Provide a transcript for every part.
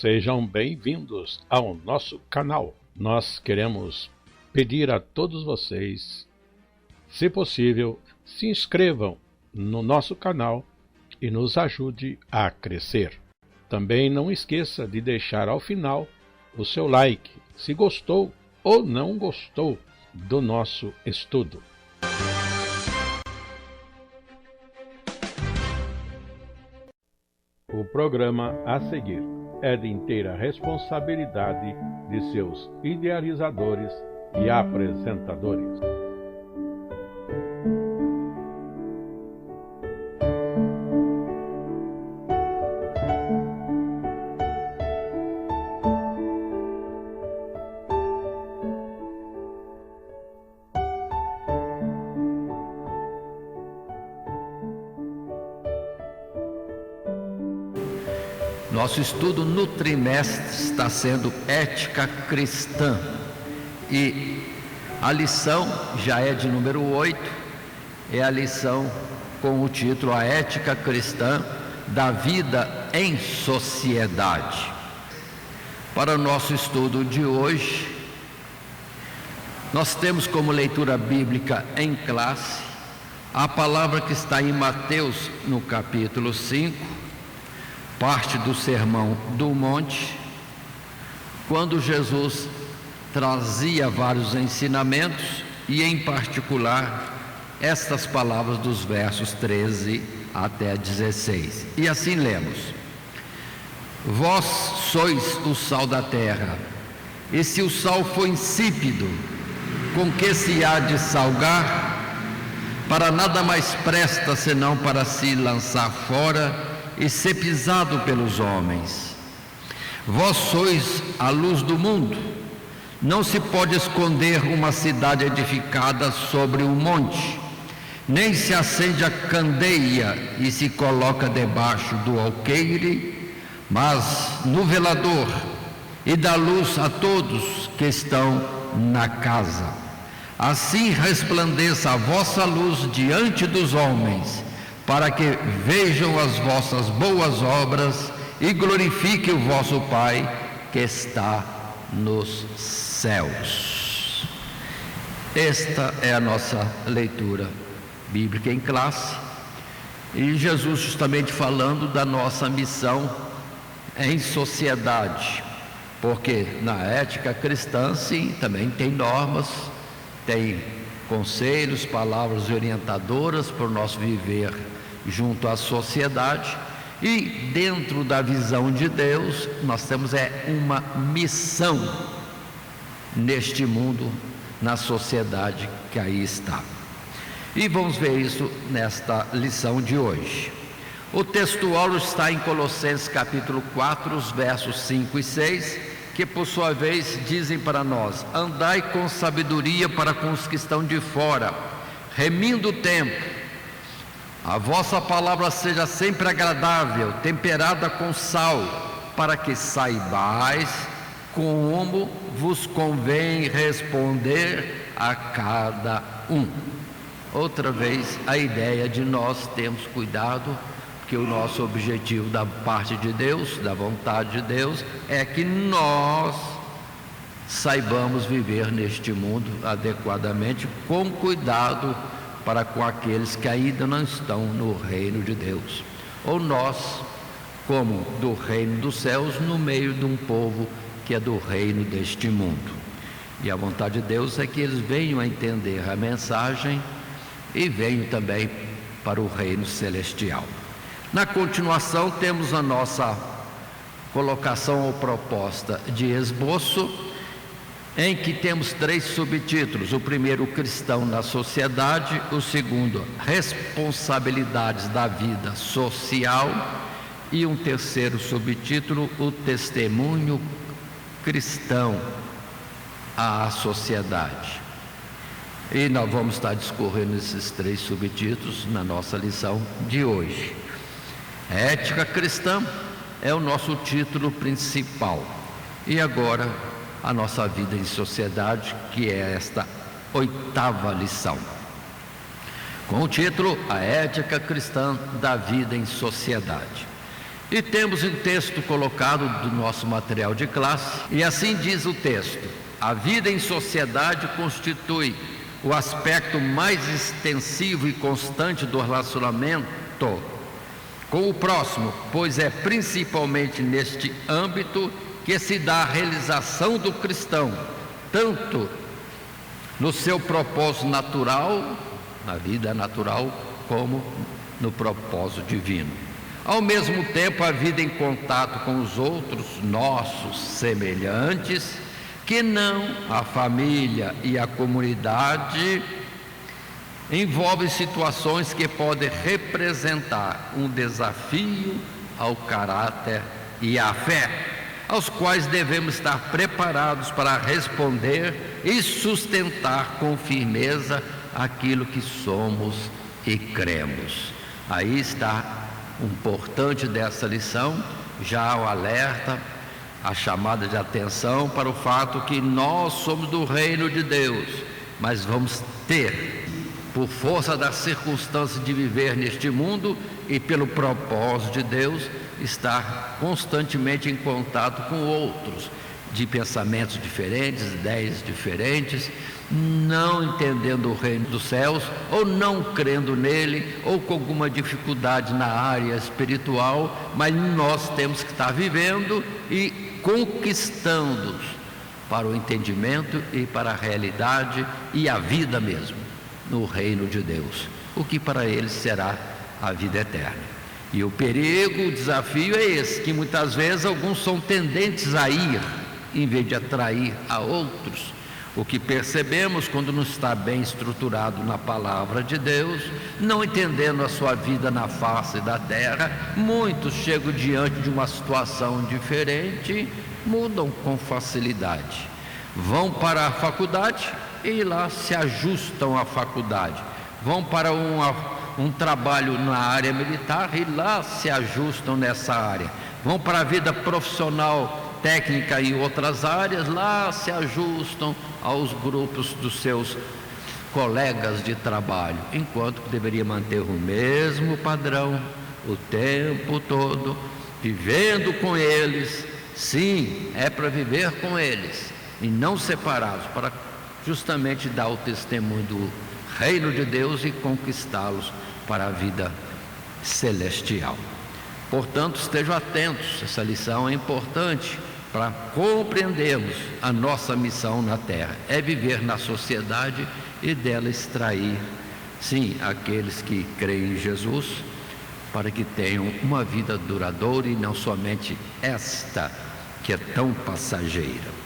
Sejam bem-vindos ao nosso canal. Nós queremos pedir a todos vocês, se possível, se inscrevam no nosso canal e nos ajude a crescer. Também não esqueça de deixar ao final o seu like, se gostou ou não gostou do nosso estudo. O programa a seguir é de inteira responsabilidade de seus idealizadores e apresentadores. Nosso estudo no trimestre está sendo Ética Cristã e a lição já é de número 8, é a lição com o título A Ética Cristã da Vida em Sociedade. Para o nosso estudo de hoje, nós temos como leitura bíblica em classe a palavra que está em Mateus no capítulo 5, parte do Sermão do Monte, quando Jesus trazia vários ensinamentos e, em particular, estas palavras dos versos 13 até 16. E assim lemos: Vós sois o sal da terra, e se o sal for insípido, com que se há de salgar? Para nada mais presta senão para se lançar fora e ser pisado pelos homens. Vós sois a luz do mundo. Não se pode esconder uma cidade edificada sobre um monte, nem se acende a candeia e se coloca debaixo do alqueire, mas no velador, e dá luz a todos que estão na casa. Assim resplandeça a vossa luz diante dos homens, para que vejam as vossas boas obras e glorifiquem o vosso Pai que está nos céus. Esta é a nossa leitura bíblica em classe, e Jesus justamente falando da nossa missão em sociedade, porque na ética cristã, sim, também tem normas, tem conselhos, palavras orientadoras para o nosso viver junto à sociedade, e dentro da visão de Deus nós temos uma missão neste mundo, na sociedade que aí está. E vamos ver isso nesta lição de hoje. O textual está em Colossenses capítulo 4, os versos 5 e 6, que por sua vez dizem para nós: andai com sabedoria para com os que estão de fora, remindo o tempo. A vossa palavra seja sempre agradável, temperada com sal, para que saibais como vos convém responder a cada um. Outra vez, a ideia de nós termos cuidado, porque o nosso objetivo da parte de Deus, da vontade de Deus, é que nós saibamos viver neste mundo adequadamente, com cuidado para com aqueles que ainda não estão no reino de Deus, ou nós, como do reino dos céus, no meio de um povo que é do reino deste mundo. E a vontade de Deus é que eles venham a entender a mensagem e venham também para o reino celestial. Na continuação, temos a nossa colocação ou proposta de esboço, em que temos 3 subtítulos: o primeiro, cristão na sociedade; o segundo, responsabilidades da vida social; e um terceiro subtítulo, o testemunho cristão à sociedade. E nós vamos estar discorrendo esses 3 subtítulos na nossa lição de hoje. Ética cristã é o nosso título principal, e agora a nossa vida em sociedade, que é esta 8ª lição, com o título A Ética Cristã da Vida em Sociedade. E temos um texto colocado do nosso material de classe, e assim diz o texto: a vida em sociedade constitui o aspecto mais extensivo e constante do relacionamento com o próximo, pois é principalmente neste âmbito que se dá a realização do cristão, tanto no seu propósito natural, na vida natural, como no propósito divino. Ao mesmo tempo, a vida em contato com os outros, nossos semelhantes, que não a família e a comunidade, envolve situações que podem representar um desafio ao caráter e à fé, aos quais devemos estar preparados para responder e sustentar com firmeza aquilo que somos e cremos. Aí está o importante dessa lição, já o alerta, a chamada de atenção para o fato que nós somos do reino de Deus, mas vamos ter, por força das circunstâncias de viver neste mundo e pelo propósito de Deus, estar constantemente em contato com outros, de pensamentos diferentes, ideias diferentes, não entendendo o reino dos céus, ou não crendo nele, ou com alguma dificuldade na área espiritual, mas nós temos que estar vivendo e conquistando para o entendimento e para a realidade e a vida mesmo, no reino de Deus, o que para eles será a vida eterna. E o perigo, o desafio é esse, que muitas vezes alguns são tendentes a ir, em vez de atrair a outros. O que percebemos quando não está bem estruturado na palavra de Deus, não entendendo a sua vida na face da terra, muitos chegam diante de uma situação diferente, mudam com facilidade. Vão para a faculdade e lá se ajustam à faculdade. Vão para um trabalho na área militar e lá se ajustam nessa área. Vão para a vida profissional, técnica e outras áreas, lá se ajustam aos grupos dos seus colegas de trabalho, enquanto que deveria manter o mesmo padrão o tempo todo, vivendo com eles. Sim, é para viver com eles e não separados, para justamente dar o testemunho do reino de Deus e conquistá-los para a vida celestial. Portanto, estejam atentos, essa lição é importante para compreendermos a nossa missão na terra, é viver na sociedade e dela extrair, sim, aqueles que creem em Jesus, para que tenham uma vida duradoura e não somente esta, que é tão passageira.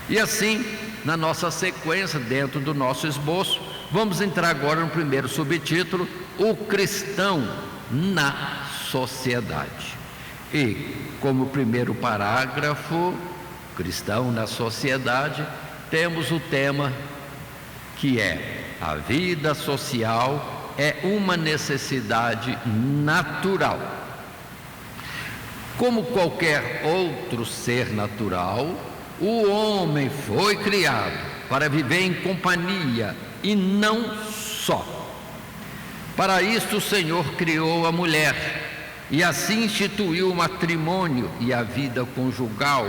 E assim, na nossa sequência, dentro do nosso esboço, vamos entrar agora no primeiro subtítulo, o cristão na sociedade. E como primeiro parágrafo, cristão na sociedade, temos o tema que é: a vida social é uma necessidade natural. Como qualquer outro ser natural, o homem foi criado para viver em companhia e não só. Para isto o Senhor criou a mulher e assim instituiu o matrimônio e a vida conjugal.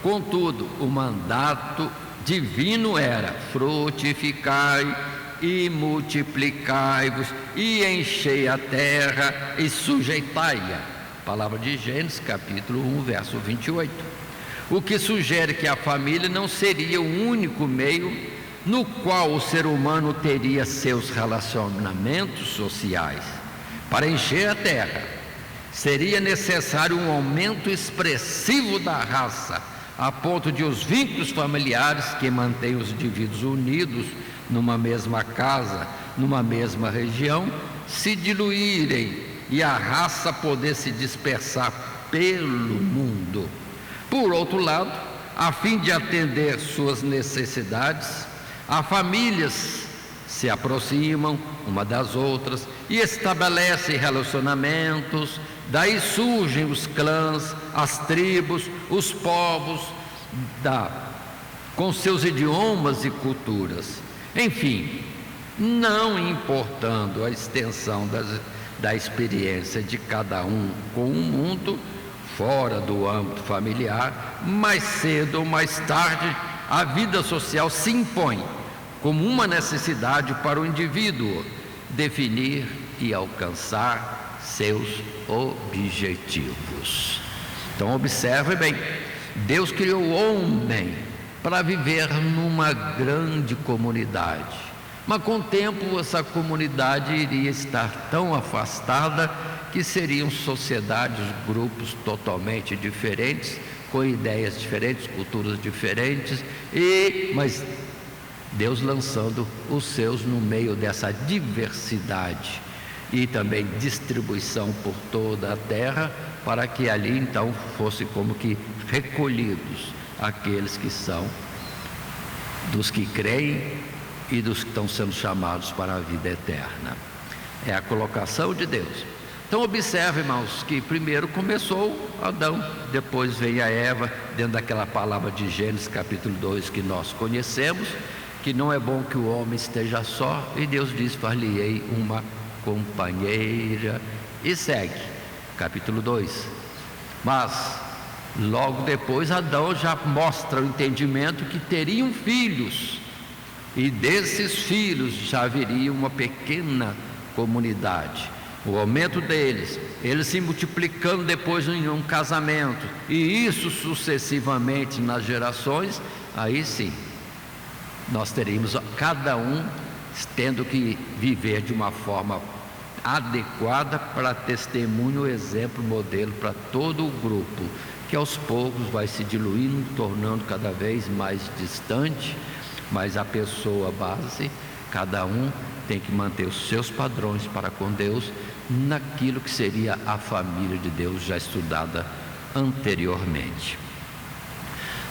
Contudo, o mandato divino era: frutificai e multiplicai-vos e enchei a terra e sujeitai-a. Palavra de Gênesis, capítulo 1, verso 28. O que sugere que a família não seria o único meio no qual o ser humano teria seus relacionamentos sociais. Para encher a terra, seria necessário um aumento expressivo da raça, a ponto de os vínculos familiares que mantêm os indivíduos unidos numa mesma casa, numa mesma região, se diluírem e a raça poder se dispersar pelo mundo. Por outro lado, a fim de atender suas necessidades, as famílias se aproximam uma das outras e estabelecem relacionamentos. Daí surgem os clãs, as tribos, os povos, com seus idiomas e culturas. Enfim, não importando a extensão da experiência de cada um com o mundo fora do âmbito familiar, mais cedo ou mais tarde a vida social se impõe como uma necessidade para o indivíduo definir e alcançar seus objetivos. Então observe bem, Deus criou o homem para viver numa grande comunidade, mas com o tempo essa comunidade iria estar tão afastada que seriam sociedades, grupos totalmente diferentes, com ideias diferentes, culturas diferentes, mas Deus lançando os seus no meio dessa diversidade e também distribuição por toda a terra, para que ali então fosse como que recolhidos aqueles que são dos que creem e dos que estão sendo chamados para a vida eterna. É a colocação de Deus. Então observe, irmãos, que primeiro começou Adão, depois veio a Eva, dentro daquela palavra de Gênesis capítulo 2 que nós conhecemos, que não é bom que o homem esteja só, e Deus diz: far-lhe-ei uma companheira, e segue, capítulo 2. Mas logo depois Adão já mostra o entendimento que teriam filhos, e desses filhos já viria uma pequena comunidade, o aumento deles, eles se multiplicando depois em um casamento, e isso sucessivamente nas gerações. Aí sim nós teríamos cada um tendo que viver de uma forma adequada para testemunho, exemplo, modelo para todo o grupo, que aos poucos vai se diluindo, tornando cada vez mais distante, mas a pessoa base, cada um tem que manter os seus padrões para com Deus, naquilo que seria a família de Deus já estudada anteriormente.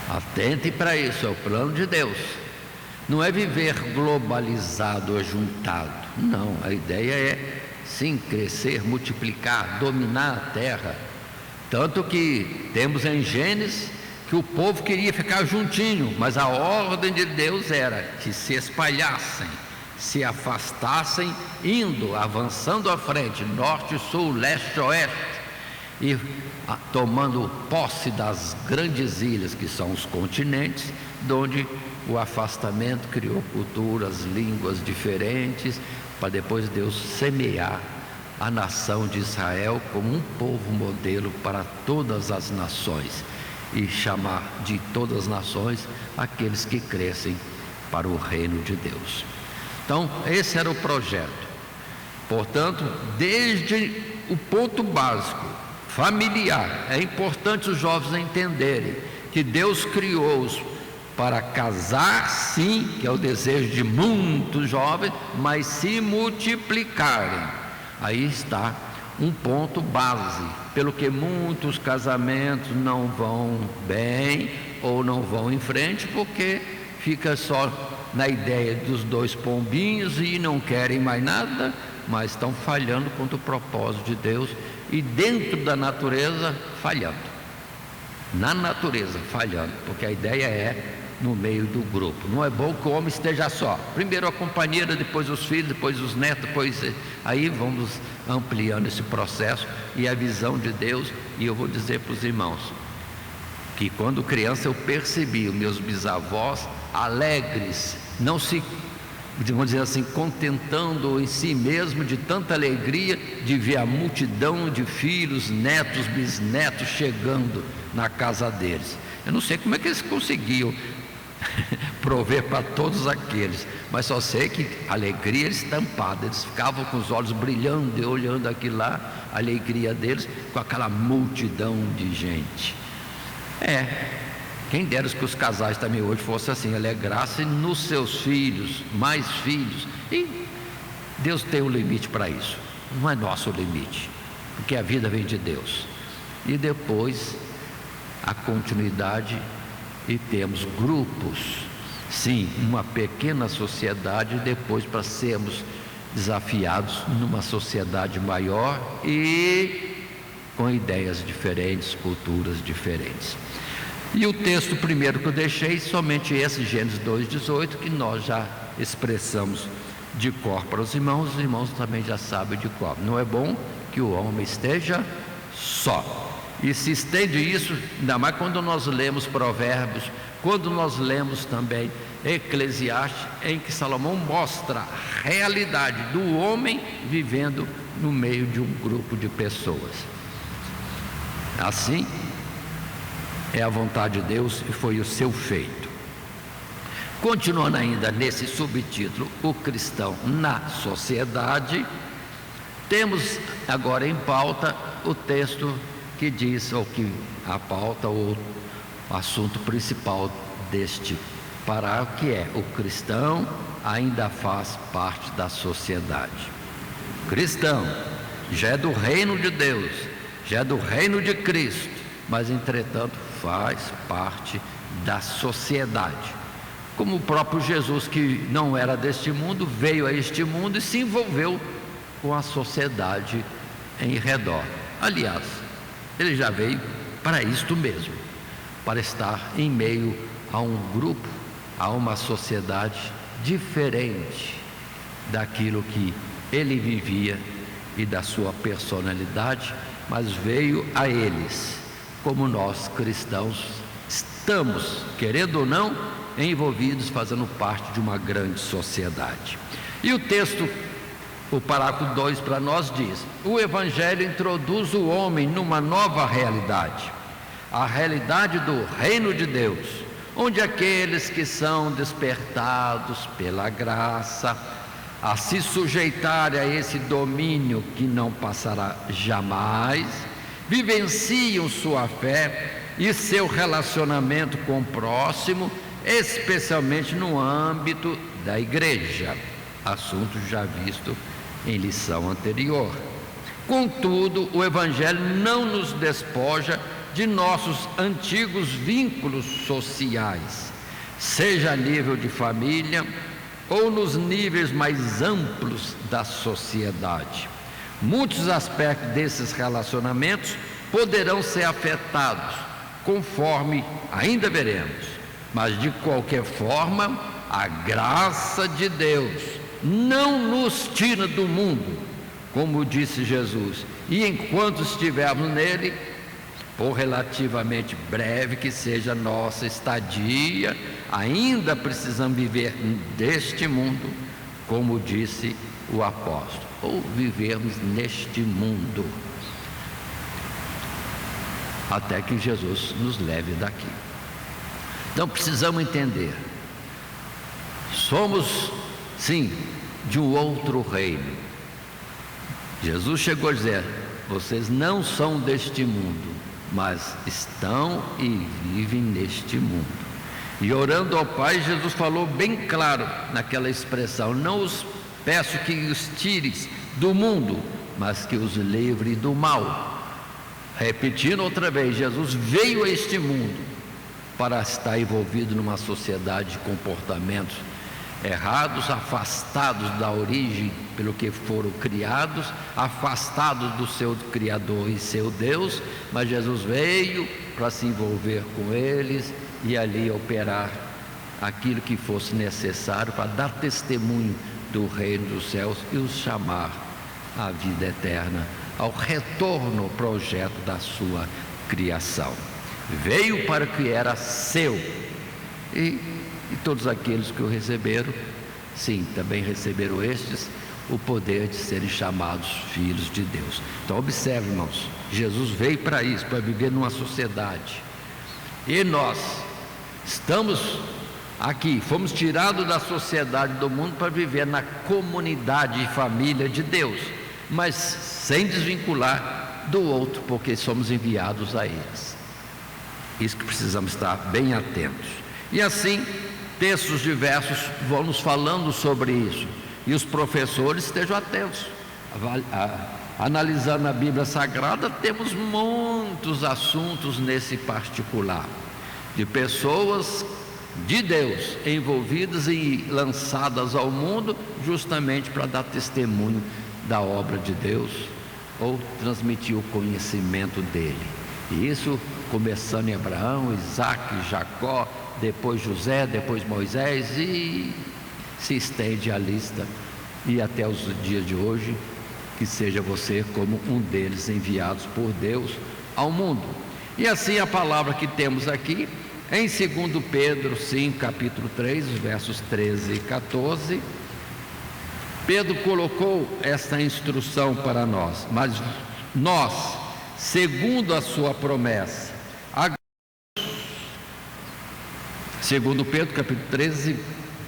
Atente para isso, é o plano de Deus. Não é viver globalizado ou juntado, não, a ideia é sim crescer, multiplicar, dominar a terra. Tanto que temos em Gênesis que o povo queria ficar juntinho, mas a ordem de Deus era que se espalhassem, se afastassem, indo, avançando à frente, norte, sul, leste, oeste, e tomando posse das grandes ilhas que são os continentes, onde o afastamento criou culturas, línguas diferentes, para depois Deus semear a nação de Israel como um povo modelo para todas as nações, e chamar de todas as nações aqueles que crescem para o reino de Deus. Então esse era o projeto. Portanto, desde o ponto básico familiar, é importante os jovens entenderem que Deus criou-os para casar, sim, que é o desejo de muitos jovens, mas se multiplicarem. Aí está um ponto base, pelo que muitos casamentos não vão bem ou não vão em frente, porque fica só na ideia dos dois pombinhos e não querem mais nada, mas estão falhando contra o propósito de Deus, e dentro da natureza falhando, na natureza falhando, porque a ideia é no meio do grupo. Não é bom que o homem esteja só, primeiro a companheira, depois os filhos, depois os netos, depois aí vamos ampliando esse processo e a visão de Deus. E eu vou dizer para os irmãos que quando criança eu percebi os meus bisavós alegres, não se, vamos dizer assim, contentando em si mesmo de tanta alegria de ver a multidão de filhos, netos, bisnetos chegando na casa deles. Eu não sei como é que eles conseguiam prover para todos aqueles, mas só sei que alegria estampada, eles ficavam com os olhos brilhando e olhando aquilo lá, a alegria deles com aquela multidão de gente. Quem dera que os casais também hoje fossem assim, alegrassem nos seus filhos, mais filhos, e Deus tem um limite para isso, não é nosso o limite, porque a vida vem de Deus. E depois a continuidade, e temos grupos, sim, uma pequena sociedade, depois para sermos desafiados numa sociedade maior e com ideias diferentes, culturas diferentes. E o texto primeiro que eu deixei, somente esse, Gênesis 2:18, que nós já expressamos de cor para os irmãos também já sabem de cor. Não é bom que o homem esteja só. E se estende isso, ainda mais quando nós lemos Provérbios, quando nós lemos também Eclesiastes, em que Salomão mostra a realidade do homem vivendo no meio de um grupo de pessoas. Assim é a vontade de Deus e foi o seu feito. Continuando ainda nesse subtítulo, o cristão na sociedade, temos agora em pauta o texto que diz, ou que a pauta, ou o assunto principal deste parágrafo, que é: o cristão ainda faz parte da sociedade. O cristão já é do reino de Deus, já é do reino de Cristo, mas entretanto faz parte da sociedade. Como o próprio Jesus, que não era deste mundo, veio a este mundo e se envolveu com a sociedade em redor. Aliás, ele já veio para isto mesmo, para estar em meio a um grupo, a uma sociedade diferente daquilo que ele vivia e da sua personalidade, mas veio a eles, como nós cristãos estamos, querendo ou não, envolvidos, fazendo parte de uma grande sociedade. E o texto, o parágrafo 2 para nós diz: o Evangelho introduz o homem numa nova realidade, a realidade do reino de Deus, onde aqueles que são despertados pela graça a se sujeitarem a esse domínio que não passará jamais, vivenciam sua fé e seu relacionamento com o próximo, especialmente no âmbito da igreja, assunto já visto em lição anterior. Contudo, o Evangelho não nos despoja de nossos antigos vínculos sociais, seja a nível de família ou nos níveis mais amplos da sociedade. Muitos aspectos desses relacionamentos poderão ser afetados, conforme ainda veremos, mas de qualquer forma, a graça de Deus não nos tira do mundo, como disse Jesus, e enquanto estivermos nele, por relativamente breve que seja nossa estadia, ainda precisamos viver deste mundo, como disse o apóstolo, ou vivermos neste mundo, até que Jesus nos leve daqui. Então precisamos entender, somos sim de um outro reino. Jesus chegou a dizer: vocês não são deste mundo, mas estão e vivem neste mundo. E orando ao Pai, Jesus falou bem claro naquela expressão: não os peço que os tires do mundo, mas que os livre do mal. Repetindo outra vez, Jesus veio a este mundo para estar envolvido numa sociedade de comportamentos errados, afastados da origem pelo que foram criados, afastados do seu Criador e seu Deus, mas Jesus veio para se envolver com eles e ali operar aquilo que fosse necessário para dar testemunho do reino dos céus e os chamar à vida eterna, ao retorno ao projeto da sua criação. Veio para o que era seu, e todos aqueles que o receberam, sim, também receberam estes o poder de serem chamados filhos de Deus. Então observe, irmãos, Jesus veio para isso, para viver numa sociedade, e nós estamos aqui, fomos tirados da sociedade do mundo para viver na comunidade e família de Deus, mas sem desvincular do outro, porque somos enviados a eles. Isso que precisamos estar bem atentos. E assim, textos diversos vão nos falando sobre isso, e os professores estejam atentos. Analisando a Bíblia Sagrada, temos muitos assuntos nesse particular, de pessoas de Deus envolvidas e lançadas ao mundo, justamente para dar testemunho da obra de Deus, ou transmitir o conhecimento dele. E isso começando em Abraão, Isaac, Jacó, depois José, depois Moisés, e se estende a lista e até os dias de hoje, que seja você como um deles, enviados por Deus ao mundo. E assim a palavra que temos aqui, em 2 Pedro, sim, capítulo 3, versos 13 e 14, Pedro colocou esta instrução para nós: mas nós, segundo a sua promessa, 2 Pedro, capítulo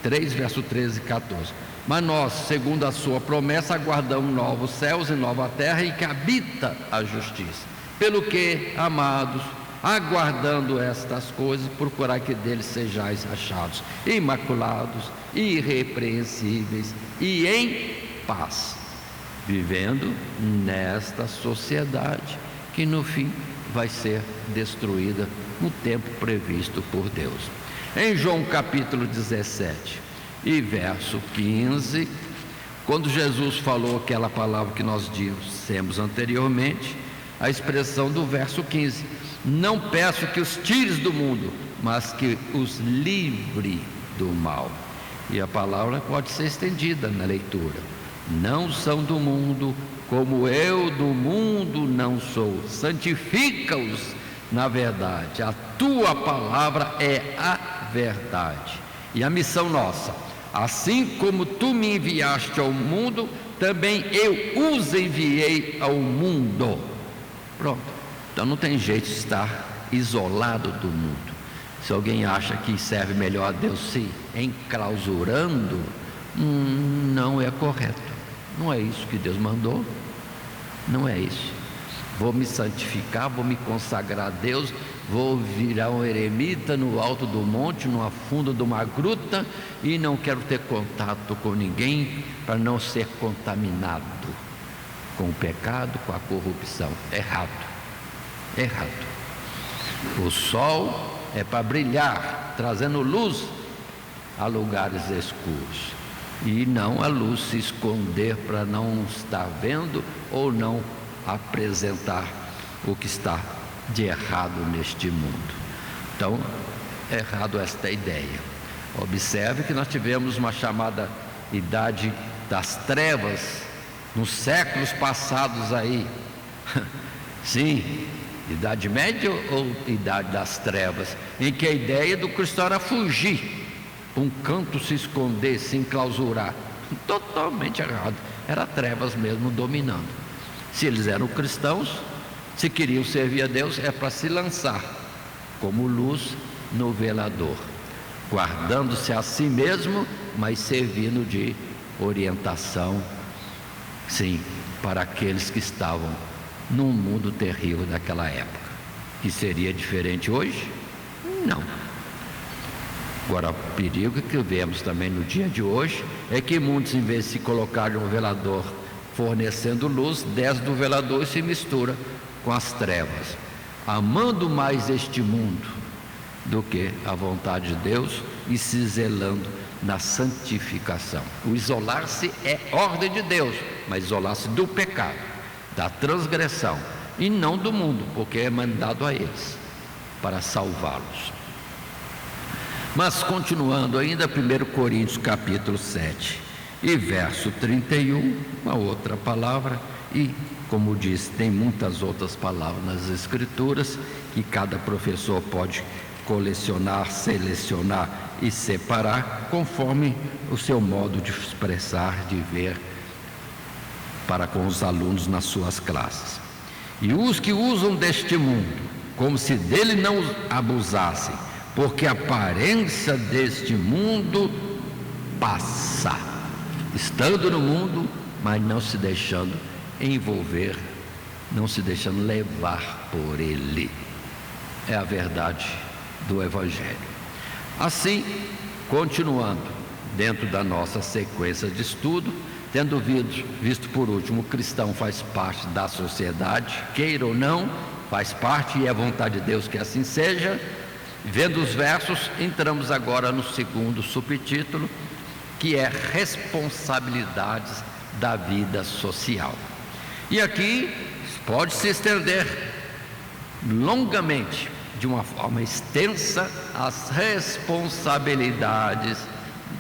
3, verso 13 e 14, mas nós, segundo a sua promessa, aguardamos novos céus e nova terra, em que habita a justiça. Pelo que, amados, aguardando estas coisas, procurar que deles sejais achados imaculados, irrepreensíveis e em paz, vivendo nesta sociedade que no fim vai ser destruída no tempo previsto por Deus. Em João capítulo 17 e verso 15, quando Jesus falou aquela palavra que nós dissemos anteriormente, a expressão do verso 15: não peço que os tires do mundo, mas que os livre do mal. E a palavra pode ser estendida na leitura: não são do mundo, como eu do mundo não sou. Santifica-os na verdade, a tua palavra é a verdade. E a missão nossa: assim como tu me enviaste ao mundo, também eu os enviei ao mundo. Pronto. Então não tem jeito de estar isolado do mundo. Se alguém acha que serve melhor a Deus se enclausurando, não é correto. Não é isso que Deus mandou. Não é isso. Vou me santificar, vou me consagrar a Deus, vou virar um eremita no alto do monte, no fundo de uma gruta, e não quero ter contato com ninguém para não ser contaminado com o pecado, com a corrupção. Errado. O sol é para brilhar, trazendo luz a lugares escuros, e não a luz se esconder para não estar vendo ou não apresentar o que está de errado neste mundo. Então, é errado esta ideia. Observe que nós tivemos uma chamada idade das trevas nos séculos passados aí. Sim, idade média ou idade das trevas, em que a ideia do cristão era fugir, um canto se esconder, se enclausurar. Totalmente errado. Era trevas mesmo dominando. Se eles eram cristãos, se queriam servir a Deus, é para se lançar como luz no velador, guardando-se a si mesmo, mas servindo de orientação, sim, para aqueles que estavam num mundo terrível daquela época. Que seria diferente hoje? Não. Agora, o perigo que vemos também no dia de hoje é que muitos, em vez de se colocarem um velador fornecendo luz, desce do velador e se mistura com as trevas, amando mais este mundo do que a vontade de Deus e se zelando na santificação. O isolar-se é ordem de Deus, mas isolar-se do pecado, da transgressão, e não do mundo, porque é mandado a eles para salvá-los. Mas continuando ainda, 1 Coríntios capítulo 7 e verso 31, uma outra palavra, e como diz, tem muitas outras palavras nas escrituras que cada professor pode colecionar, selecionar e separar conforme o seu modo de expressar, de ver para com os alunos nas suas classes. E os que usam deste mundo como se dele não abusassem, porque a aparência deste mundo passa, estando no mundo, mas não se deixando envolver, não se deixando levar por ele. É a verdade do Evangelho. Assim, continuando dentro da nossa sequência de estudo, tendo visto por último, o cristão faz parte da sociedade, queira ou não, faz parte, e é vontade de Deus que assim seja. Vendo os versos, entramos agora no segundo subtítulo, que é responsabilidades da vida social. E aqui pode se estender longamente, de uma forma extensa, as responsabilidades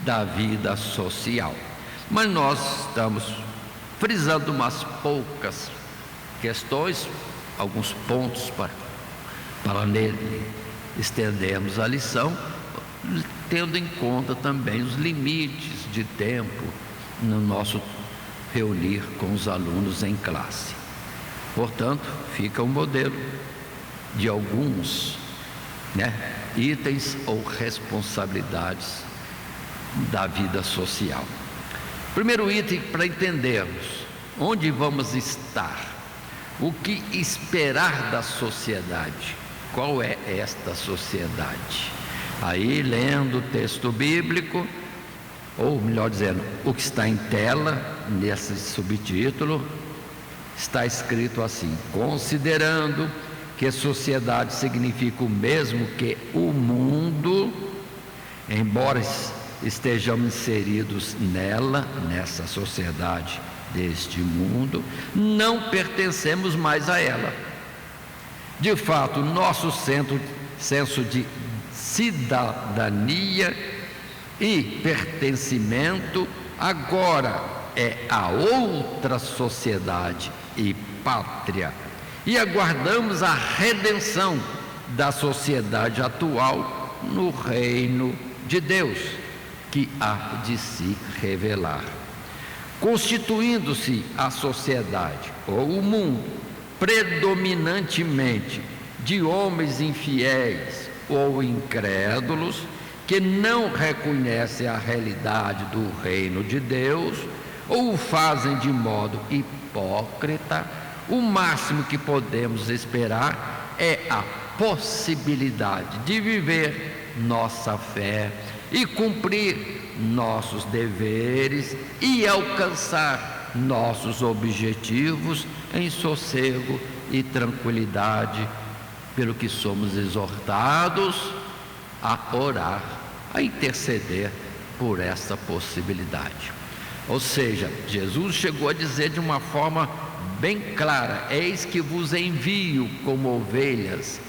da vida social. mas nós estamos frisando umas poucas questões, alguns pontos para nele estendermos a lição, tendo em conta também os limites de tempo no nosso reunir com os alunos em classe. Portanto, fica um modelo de alguns itens ou responsabilidades da vida social. Primeiro item, para entendermos onde vamos estar, o que esperar da sociedade, qual é esta sociedade. Aí, lendo o texto bíblico, ou melhor dizendo, o que está em tela, nesse subtítulo, está escrito assim: considerando que sociedade significa o mesmo que o mundo, embora estejamos inseridos nessa sociedade deste mundo, não pertencemos mais a ela. De fato, nosso senso de cidadania e pertencimento agora é a outra sociedade e pátria, e aguardamos a redenção da sociedade atual no reino de Deus, que há de se revelar. Constituindo-se a sociedade ou o mundo predominantemente de homens infiéis ou incrédulos que não reconhecem a realidade do reino de Deus ou o fazem de modo hipócrita, o máximo que podemos esperar é a possibilidade de viver nossa fé e cumprir nossos deveres e alcançar nossos objetivos em sossego e tranquilidade, pelo que somos exortados a orar, a interceder por essa possibilidade. Ou seja, Jesus chegou a dizer de uma forma bem clara: eis que vos envio como ovelhas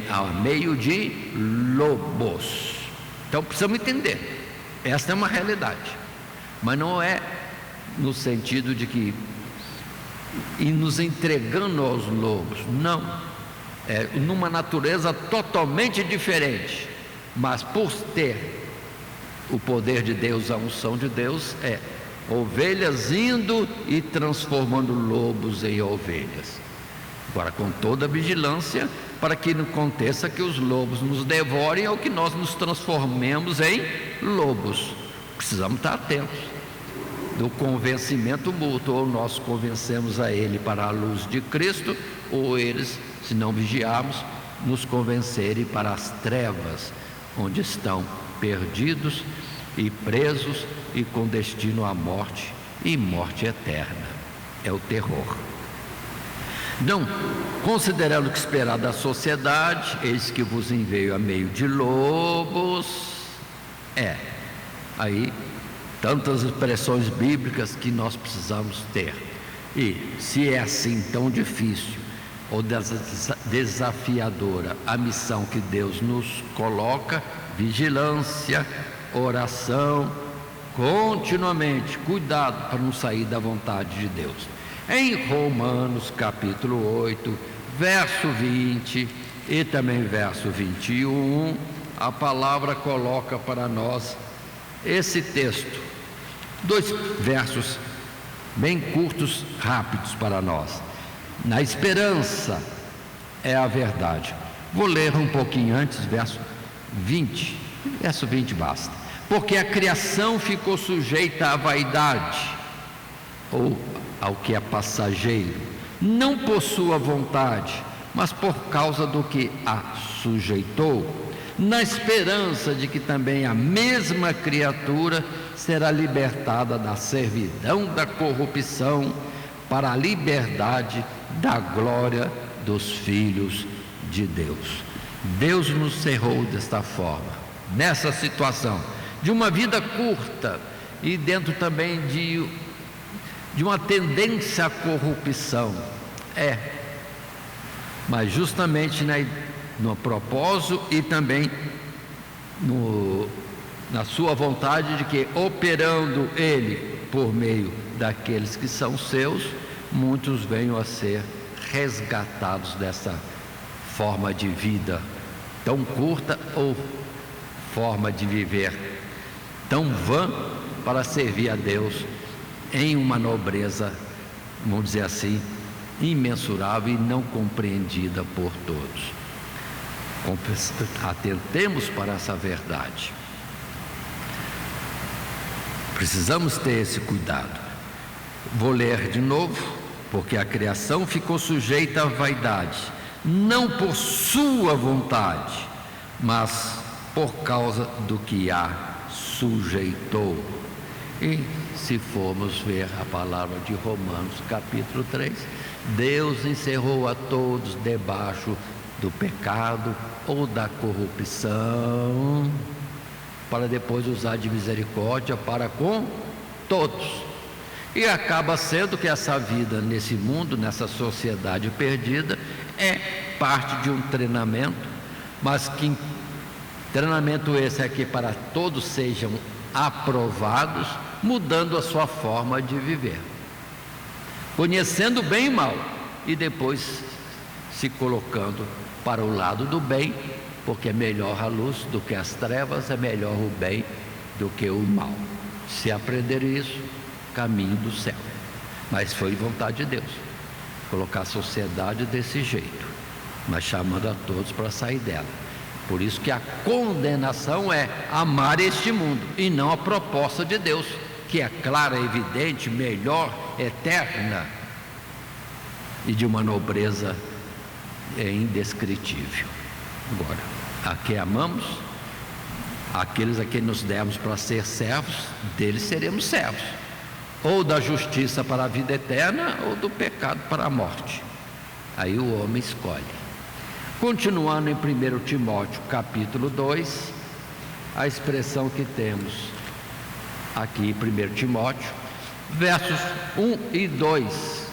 ao meio de lobos. Então precisamos entender, esta é uma realidade, mas não é no sentido de que e nos entregando aos lobos, não, é numa natureza totalmente diferente, mas por ter o poder de Deus, a unção de Deus, é ovelhas indo e transformando lobos em ovelhas. Agora, com toda a vigilância, para que não aconteça que os lobos nos devorem ou que nós nos transformemos em lobos. Precisamos estar atentos do convencimento mútuo, ou nós convencemos a ele para a luz de Cristo, ou eles, se não vigiarmos, nos convencerem para as trevas, onde estão perdidos e presos e com destino à morte, e morte eterna. É o terror. Então, considerando o que esperar da sociedade, eis que vos envio a meio de lobos. Aí tantas expressões bíblicas que nós precisamos ter. E se é assim tão difícil ou desafiadora a missão que Deus nos coloca, vigilância, oração, continuamente, cuidado para não sair da vontade de Deus. Em Romanos capítulo 8, verso 20 e também verso 21, a palavra coloca para nós esse texto, 2 versos bem curtos, rápidos para nós. Na esperança é a verdade. Vou ler um pouquinho antes, verso 20 basta. Porque a criação ficou sujeita à vaidade, ou ao que é passageiro, não por sua vontade, mas por causa do que a sujeitou, na esperança de que também a mesma criatura será libertada da servidão da corrupção para a liberdade da glória dos filhos de Deus. Deus nos cerrou desta forma, nessa situação de uma vida curta e dentro também de uma tendência à corrupção, mas justamente no propósito e também na sua vontade de que, operando Ele por meio daqueles que são seus, muitos venham a ser resgatados dessa forma de vida tão curta ou forma de viver tão vã para servir a Deus em uma nobreza, vamos dizer assim, imensurável e não compreendida por todos. Atentemos para essa verdade. Precisamos ter esse cuidado. Vou ler de novo, porque a criação ficou sujeita à vaidade, não por sua vontade, mas por causa do que a sujeitou. E se formos ver a palavra de Romanos capítulo 3, Deus encerrou a todos debaixo do pecado ou da corrupção, para depois usar de misericórdia para com todos. E acaba sendo que essa vida nesse mundo, nessa sociedade perdida, é parte de um treinamento, mas que treinamento esse é que para todos sejam aprovados, mudando a sua forma de viver, conhecendo o bem e mal, e depois se colocando para o lado do bem, porque é melhor a luz do que as trevas, é melhor o bem do que o mal. Se aprender isso, caminho do céu. Mas foi vontade de Deus colocar a sociedade desse jeito, mas chamando a todos para sair dela. Por isso que a condenação é amar este mundo e não a proposta de Deus, que é clara, evidente, melhor, eterna e de uma nobreza indescritível. Agora, a quem amamos, aqueles a quem nos demos para ser servos, deles seremos servos, ou da justiça para a vida eterna, ou do pecado para a morte. Aí o homem escolhe. Continuando em 1 Timóteo capítulo 2, a expressão que temos aqui em 1 Timóteo, versos 1 e 2,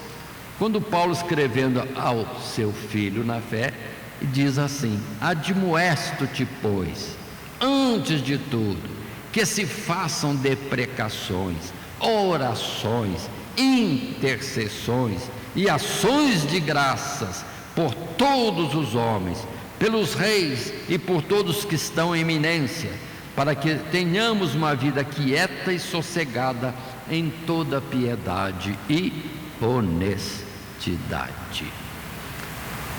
quando Paulo, escrevendo ao seu filho na fé, diz assim: admoesto-te, pois, antes de tudo, que se façam deprecações, orações, intercessões e ações de graças por todos os homens, pelos reis e por todos que estão em eminência, para que tenhamos uma vida quieta e sossegada em toda piedade e honestidade.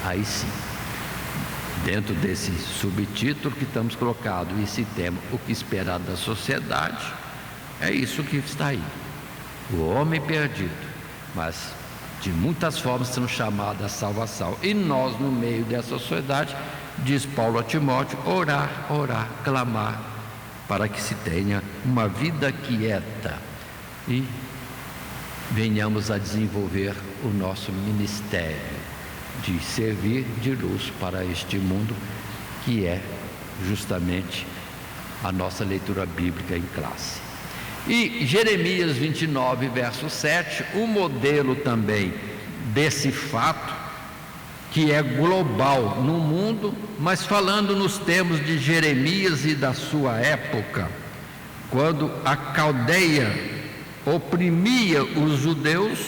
Aí sim, dentro desse subtítulo que estamos colocando, esse tema, o que esperar da sociedade, é isso que está aí, o homem perdido, mas de muitas formas são chamados à salvação, e nós no meio dessa sociedade, diz Paulo a Timóteo, orar, clamar, para que se tenha uma vida quieta e venhamos a desenvolver o nosso ministério de servir de luz para este mundo, que é justamente a nossa leitura bíblica em classe. E Jeremias 29, verso 7, o modelo também desse fato, que é global no mundo, mas falando nos termos de Jeremias e da sua época, quando a Caldeia oprimia os judeus,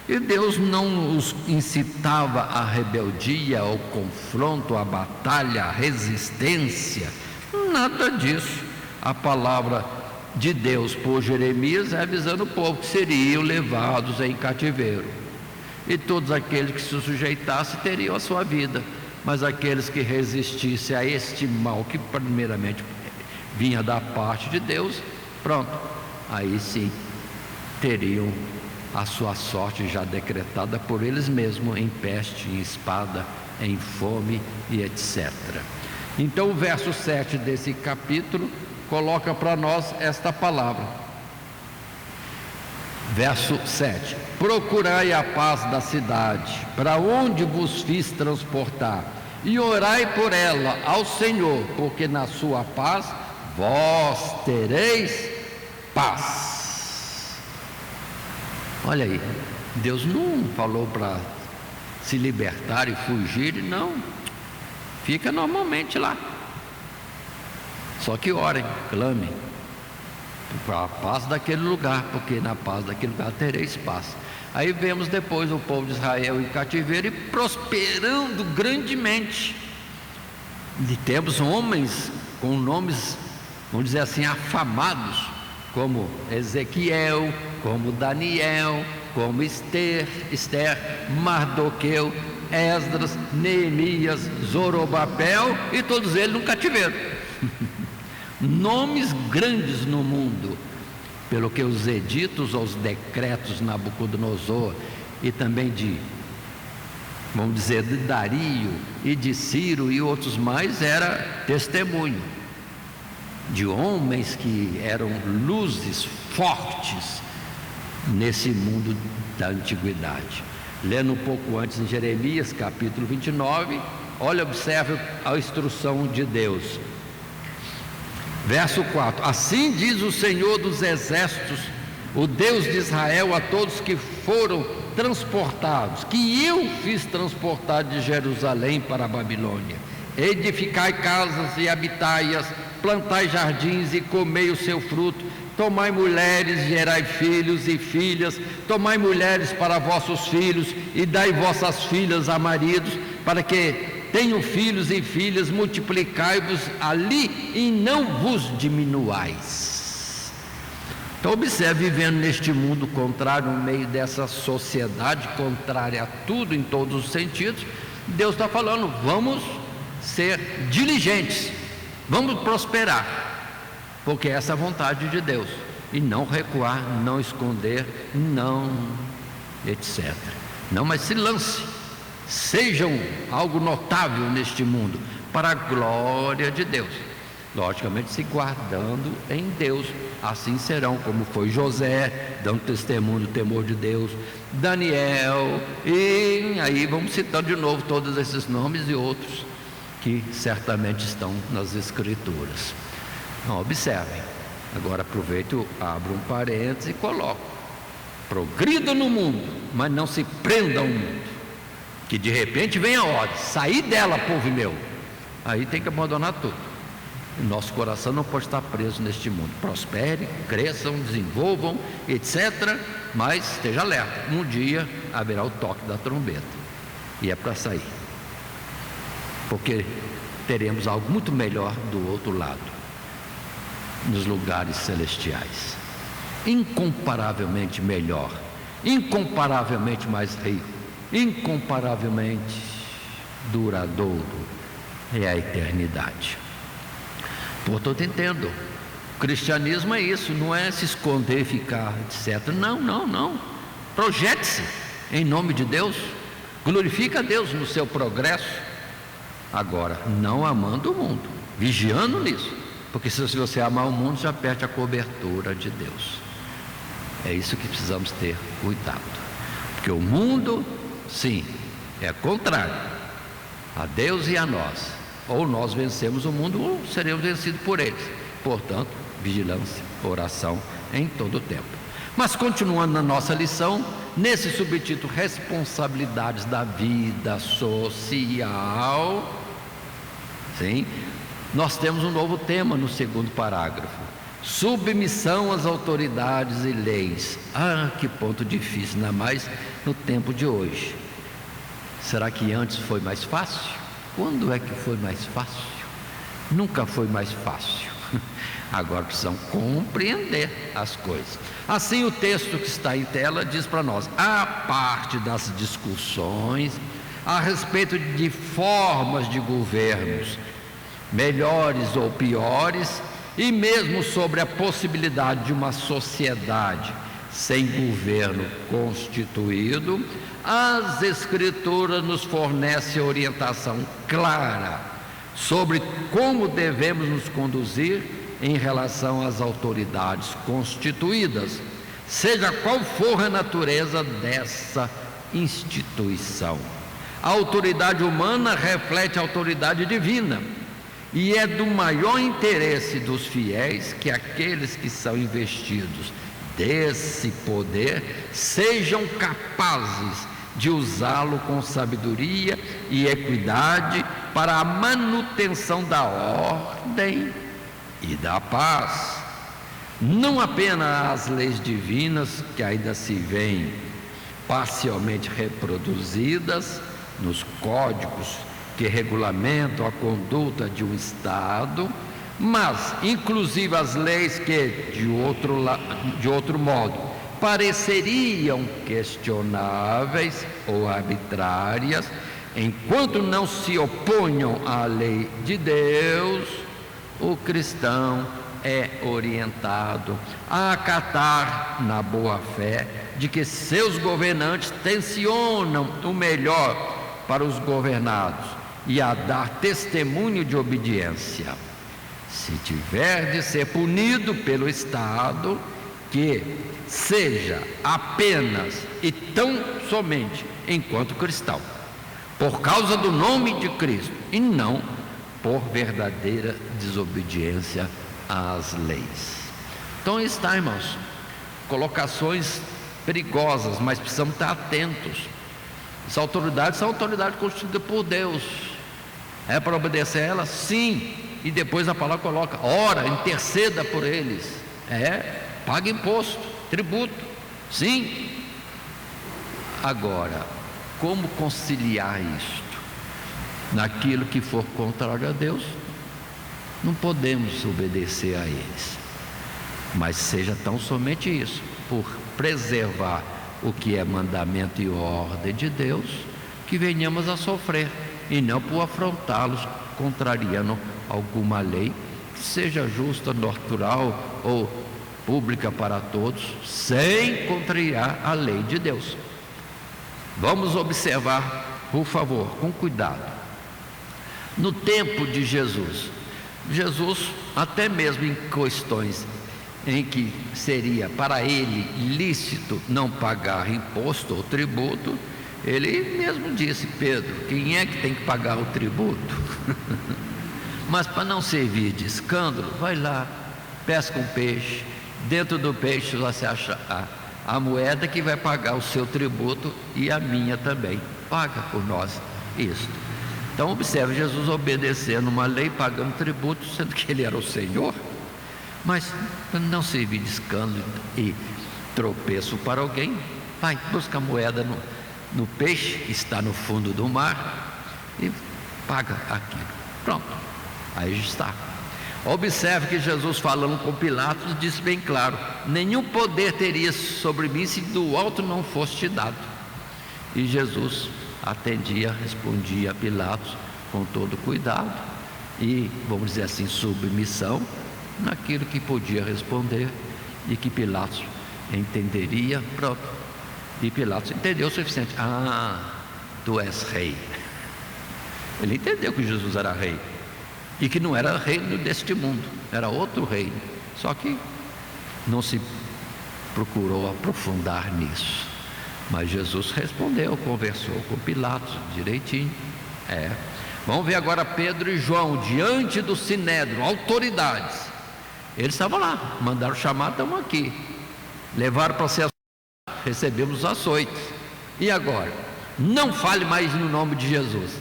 e Deus não os incitava à rebeldia, ao confronto, à batalha, à resistência, nada disso. A palavra de Deus por Jeremias é avisando o povo que seriam levados em cativeiro, e todos aqueles que se sujeitassem teriam a sua vida, mas aqueles que resistissem a este mal que primeiramente vinha da parte de Deus, pronto, aí sim teriam a sua sorte já decretada por eles mesmos, em peste, em espada, em fome e etc. Então o verso 7 desse capítulo coloca para nós esta palavra. Verso 7: procurai a paz da cidade, para onde vos fiz transportar, e orai por ela ao Senhor, porque na sua paz vós tereis paz. Olha aí, Deus não falou para se libertar e fugir, não, fica normalmente lá. Só que orem, clamem para a paz daquele lugar, porque na paz daquele lugar tereis paz. Aí vemos depois o povo de Israel em cativeiro e prosperando grandemente. E temos homens com nomes, vamos dizer assim, afamados, como Ezequiel, como Daniel, como Esther, Mardoqueu, Esdras, Neemias, Zorobabel, e todos eles no cativeiro. Nomes grandes no mundo, pelo que os editos ou os decretos de Nabucodonosor e também de, vamos dizer, de Dario e de Ciro e outros mais, era testemunho de homens que eram luzes fortes nesse mundo da antiguidade. Lendo um pouco antes em Jeremias capítulo 29, olha, observe a instrução de Deus. Verso 4: assim diz o Senhor dos exércitos, o Deus de Israel, a todos que foram transportados, que eu fiz transportar de Jerusalém para a Babilônia: edificai casas e habitai-as, plantai jardins e comei o seu fruto, tomai mulheres, gerai filhos e filhas, tomai mulheres para vossos filhos e dai vossas filhas a maridos, para que tenham filhos e filhas, multiplicai-vos ali e não vos diminuais. Então observe, vivendo neste mundo contrário, no meio dessa sociedade contrária a tudo em todos os sentidos, Deus está falando: vamos ser diligentes, vamos prosperar, porque essa é a vontade de Deus, e não recuar, não esconder, não etc. Não, mas se lance, sejam algo notável neste mundo, para a glória de Deus, logicamente se guardando em Deus. Assim serão, como foi José, dando testemunho do temor de Deus, Daniel, e aí vamos citando de novo todos esses nomes e outros que certamente estão nas Escrituras. Não, observem, agora aproveito, abro um parênteses e coloco: progrida no mundo, mas não se prenda ao mundo, que de repente vem a ordem: sair dela, povo meu. Aí tem que abandonar tudo. Nosso coração não pode estar preso neste mundo. Prospere, cresçam, desenvolvam, etc. Mas esteja alerta, um dia haverá o toque da trombeta, e é para sair, porque teremos algo muito melhor do outro lado, nos lugares celestiais, incomparavelmente melhor, incomparavelmente mais rico, incomparavelmente duradouro, é a eternidade. Portanto, entendo, o cristianismo é isso, não é se esconder e ficar, etc. Não. Projete-se em nome de Deus, glorifica a Deus no seu progresso. Agora, não amando o mundo, vigiando nisso, porque se você amar o mundo, já perde a cobertura de Deus. É isso que precisamos ter cuidado, porque o mundo, sim, é contrário a Deus e a nós. Ou nós vencemos o mundo, ou seremos vencidos por eles. Portanto, vigilância, oração em todo o tempo. Mas continuando na nossa lição, nesse subtítulo, responsabilidades da vida social, sim, nós temos um novo tema no segundo parágrafo: submissão às autoridades e leis. Que ponto difícil, ainda mais no tempo de hoje. Será que antes foi mais fácil? Quando é que foi mais fácil? Nunca foi mais fácil. Agora precisamos compreender as coisas. Assim, o texto que está em tela diz para nós: a parte das discussões a respeito de formas de governos, melhores ou piores, e mesmo sobre a possibilidade de uma sociedade sem governo constituído, as Escrituras nos fornecem orientação clara sobre como devemos nos conduzir em relação às autoridades constituídas, seja qual for a natureza dessa instituição. A autoridade humana reflete a autoridade divina, e é do maior interesse dos fiéis que aqueles que são investidos desse poder sejam capazes de usá-lo com sabedoria e equidade para a manutenção da ordem e da paz. Não apenas as leis divinas, que ainda se veem parcialmente reproduzidas nos códigos que regulamentam a conduta de um Estado, mas inclusive as leis que, de outro modo, pareceriam questionáveis ou arbitrárias, enquanto não se oponham à lei de Deus, o cristão é orientado a acatar na boa fé de que seus governantes tensionam o melhor para os governados e a dar testemunho de obediência. Se tiver de ser punido pelo Estado, que seja apenas e tão somente enquanto cristão, por causa do nome de Cristo, e não por verdadeira desobediência às leis. Então está, irmãos, colocações perigosas, mas precisamos estar atentos. As autoridades são autoridades constituídas por Deus. É para obedecer a elas? Sim. E depois a palavra coloca: ora, interceda por eles. Paga imposto, tributo. Sim. Agora, como conciliar isto? Naquilo que for contrário a Deus, não podemos obedecer a eles, mas seja tão somente isso, por preservar o que é mandamento e ordem de Deus, que venhamos a sofrer, e não por afrontá-los contrariando alguma lei que seja justa, natural ou pública para todos, sem contrariar a lei de Deus. Vamos observar, por favor, com cuidado. No tempo de Jesus, até mesmo em questões em que seria para ele lícito não pagar imposto ou tributo, ele mesmo disse: Pedro, quem é que tem que pagar o tributo? Mas para não servir de escândalo, vai lá, pesca um peixe, dentro do peixe você acha a moeda que vai pagar o seu tributo e a minha também, paga por nós isto. Então observe, Jesus obedecendo uma lei, pagando tributo, sendo que ele era o Senhor. Mas para não servir de escândalo e tropeço para alguém, vai, busca a moeda no peixe que está no fundo do mar e paga aquilo. Pronto, aí está. Observe que Jesus, falando com Pilatos, disse bem claro: nenhum poder teria sobre mim se do alto não fosse te dado. E Jesus atendia, respondia a Pilatos com todo cuidado e, vamos dizer assim, submissão naquilo que podia responder e que Pilatos entenderia. Pronto. E Pilatos entendeu o suficiente: tu és rei. Ele entendeu que Jesus era rei e que não era reino deste mundo, era outro reino, só que não se procurou aprofundar nisso. Mas Jesus respondeu, conversou com Pilatos direitinho. Vamos ver agora Pedro e João diante do Sinédrio, autoridades. Eles estavam lá, mandaram chamar, estamos aqui, levaram para ser açoitados, recebemos os açoites. E agora? Não fale mais no nome de Jesus.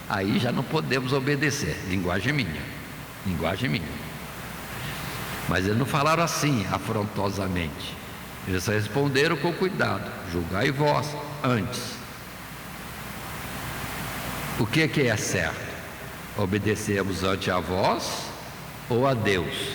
Aí já não podemos obedecer. Linguagem minha. Mas eles não falaram assim afrontosamente. Eles responderam com cuidado: julgai vós antes. O que é certo? Obedecemos antes a vós ou a Deus?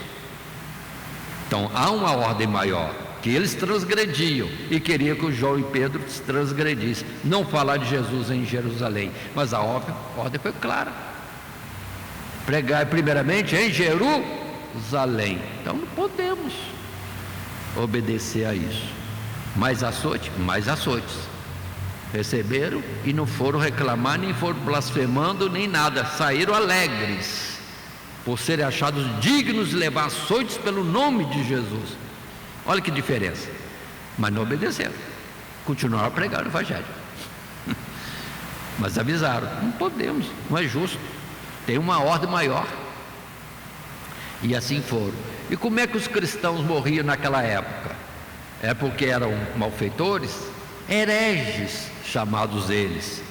Então há uma ordem maior, que eles transgrediam e queriam que o João e Pedro transgredissem, não falar de Jesus em Jerusalém, mas a ordem foi clara: pregai primeiramente em Jerusalém. Então não podemos obedecer a isso. Mais açoites receberam e não foram reclamar, nem foram blasfemando, nem nada, saíram alegres por serem achados dignos de levar açoites pelo nome de Jesus. Olha que diferença. Mas não obedeceram, continuaram a pregar o Evangelho. Mas avisaram: não podemos, não é justo, tem uma ordem maior. E assim foram. E como é que os cristãos morriam naquela época? É porque eram malfeitores, hereges chamados eles,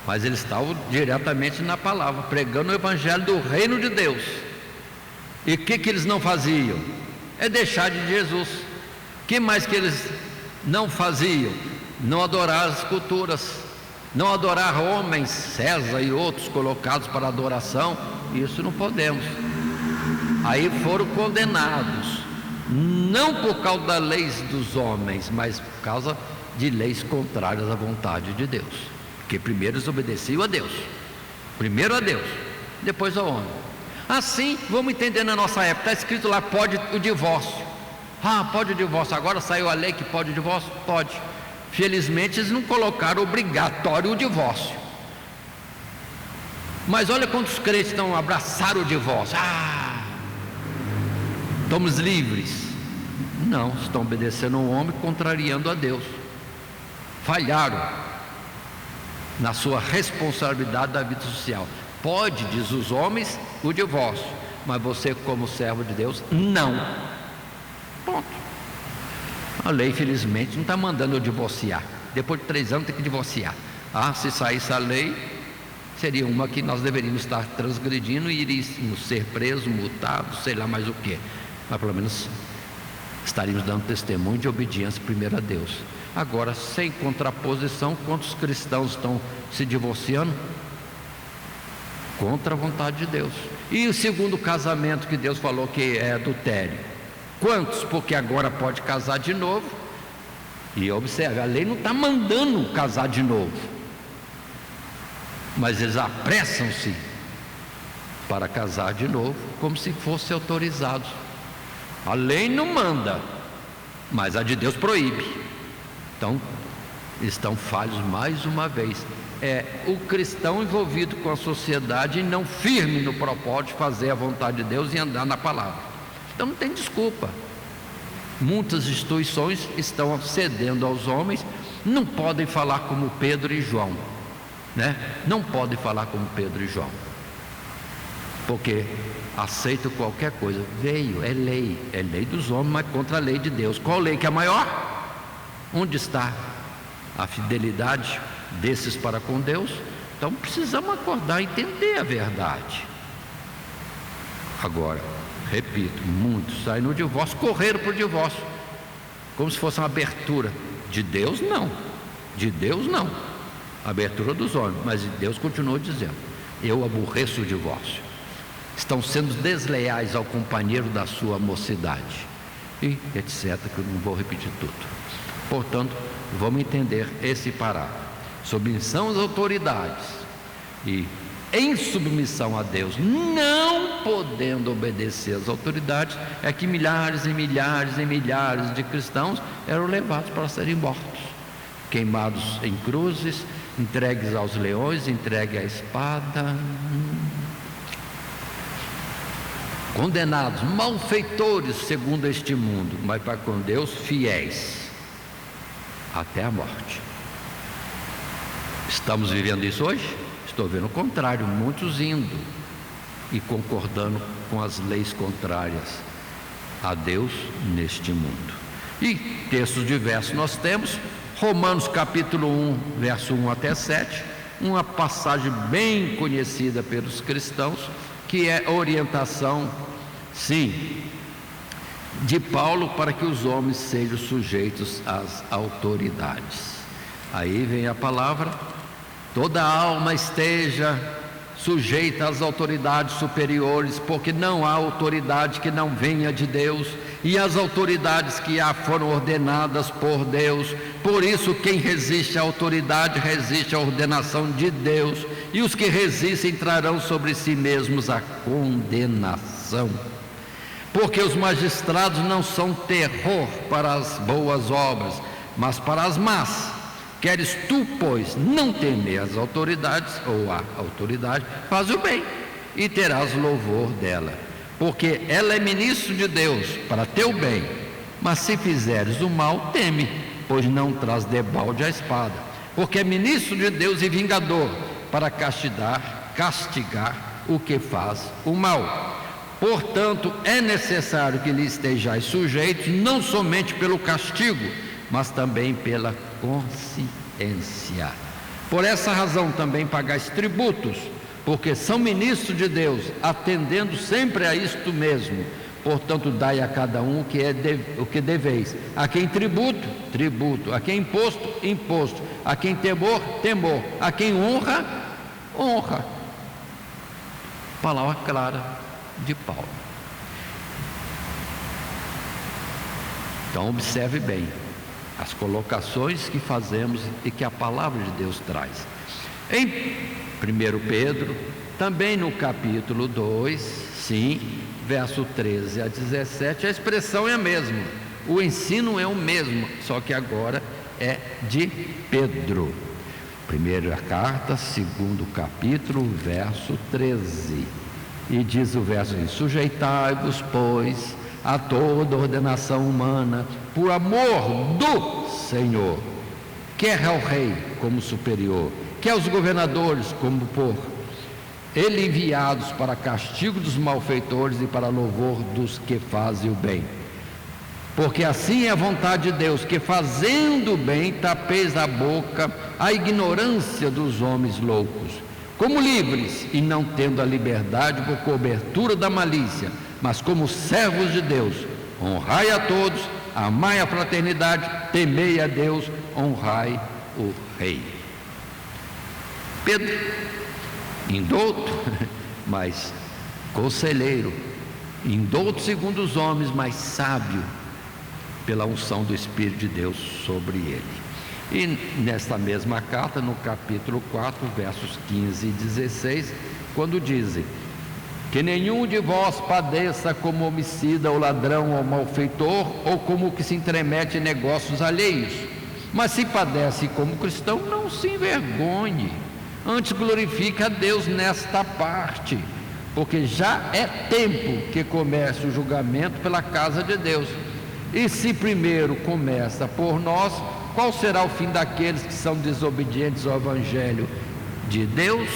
mas eles estavam diretamente na palavra, pregando o Evangelho do reino de Deus. E o que eles não faziam? É deixar de Jesus. Que mais que eles não faziam? Não adorar as esculturas, não adorar homens, César e outros colocados para adoração. Isso não podemos. Aí foram condenados, não por causa das leis dos homens, mas por causa de leis contrárias à vontade de Deus. Porque primeiro eles obedeciam a Deus, primeiro a Deus, depois ao homem. Assim, vamos entender na nossa época, está escrito lá, pode o divórcio. Pode o divórcio, agora saiu a lei que pode o divórcio? Pode. Felizmente eles não colocaram obrigatório o divórcio. Mas olha quantos crentes não abraçaram o divórcio. Estamos livres. Não, estão obedecendo ao homem, contrariando a Deus. Falharam na sua responsabilidade da vida social. Pode, diz os homens, o divórcio, mas você como servo de Deus, não. Ponto. A lei, felizmente, não está mandando eu divorciar. Depois de 3 anos tem que divorciar. Se saísse a lei, seria uma que nós deveríamos estar transgredindo e iríamos ser presos, multados, sei lá mais o que. Mas pelo menos estaríamos dando testemunho de obediência primeiro a Deus. Agora, sem contraposição, quantos cristãos estão se divorciando? Contra a vontade de Deus. E o segundo casamento que Deus falou que é adultério? Quantos? Porque agora pode casar de novo. E observe, a lei não está mandando casar de novo, mas eles apressam-se para casar de novo, como se fossem autorizados. A lei não manda, mas a de Deus proíbe. Então, estão falhos mais uma vez. É o cristão envolvido com a sociedade e não firme no propósito de fazer a vontade de Deus e andar na palavra. Então não tem desculpa. Muitas instituições estão cedendo aos homens, não podem falar como Pedro e João, né? Não podem falar como Pedro e João, porque aceitam qualquer coisa. É lei dos homens, mas contra a lei de Deus. Qual lei que é maior? Onde está a fidelidade desses para com Deus? Então precisamos acordar e entender a verdade. Agora, repito, muitos saem no divórcio, correram para o divórcio, como se fosse uma abertura. De Deus não, de Deus não, abertura dos homens, mas Deus continua dizendo: eu aborreço o divórcio. Estão sendo desleais ao companheiro da sua mocidade, e etc, que eu não vou repetir tudo. Portanto, vamos entender esse parágrafo. Submissão às autoridades e em submissão a Deus, não podendo obedecer às autoridades, é que milhares e milhares e milhares de cristãos eram levados para serem mortos, queimados em cruzes, entregues aos leões, entregues à espada, condenados, malfeitores segundo este mundo, mas para com Deus fiéis até a morte. Estamos vivendo isso hoje? Estou vendo o contrário, muitos indo e concordando com as leis contrárias a Deus neste mundo. E textos diversos nós temos, Romanos capítulo 1, verso 1 até 7, uma passagem bem conhecida pelos cristãos, que é a orientação, sim, de Paulo para que os homens sejam sujeitos às autoridades. Aí vem a palavra: toda alma esteja sujeita às autoridades superiores, porque não há autoridade que não venha de Deus, e as autoridades que há foram ordenadas por Deus. Por isso, quem resiste à autoridade resiste à ordenação de Deus, e os que resistem trarão sobre si mesmos a condenação. Porque os magistrados não são terror para as boas obras, mas para as más. Queres tu, pois, não temer as autoridades, ou a autoridade, faz o bem, e terás louvor dela, porque ela é ministro de Deus, para teu bem. Mas se fizeres o mal, teme, pois não traz debalde a espada, porque é ministro de Deus e vingador, para castigar o que faz o mal. Portanto, é necessário que lhe estejais sujeitos, não somente pelo castigo, mas também pela consciência. Por essa razão também pagais tributos, porque são ministros de Deus, atendendo sempre a isto mesmo. Portanto, dai a cada um o que deveis. A quem tributo, tributo. A quem imposto, imposto. A quem temor, temor. A quem honra, honra. Palavra clara de Paulo. Então, observe bem as colocações que fazemos e que a palavra de Deus traz. Em 1 Pedro, também no capítulo 2, sim, verso 13 a 17, a expressão é a mesma, o ensino é o mesmo, só que agora é de Pedro. Primeira carta, segundo capítulo, verso 13, e diz o verso assim: sujeitai-vos, pois, a toda ordenação humana, por amor do Senhor, quer ao rei como superior, quer aos governadores como por ele enviados para castigo dos malfeitores e para louvor dos que fazem o bem. Porque assim é a vontade de Deus, que fazendo o bem tapeis a boca à ignorância dos homens loucos, como livres e não tendo a liberdade por cobertura da malícia, mas como servos de Deus, honrai a todos, amai a fraternidade, temei a Deus, honrai o rei. Pedro, indouto, mas conselheiro, indouto segundo os homens, mas sábio pela unção do Espírito de Deus sobre ele. E nesta mesma carta, no capítulo 4, versos 15 e 16, quando dizem: que nenhum de vós padeça como homicida, ou ladrão, ou malfeitor, ou como que se intromete em negócios alheios, mas se padece como cristão, não se envergonhe, antes glorifique a Deus nesta parte, porque já é tempo que comece o julgamento pela casa de Deus. E se primeiro começa por nós, qual será o fim daqueles que são desobedientes ao Evangelho de Deus?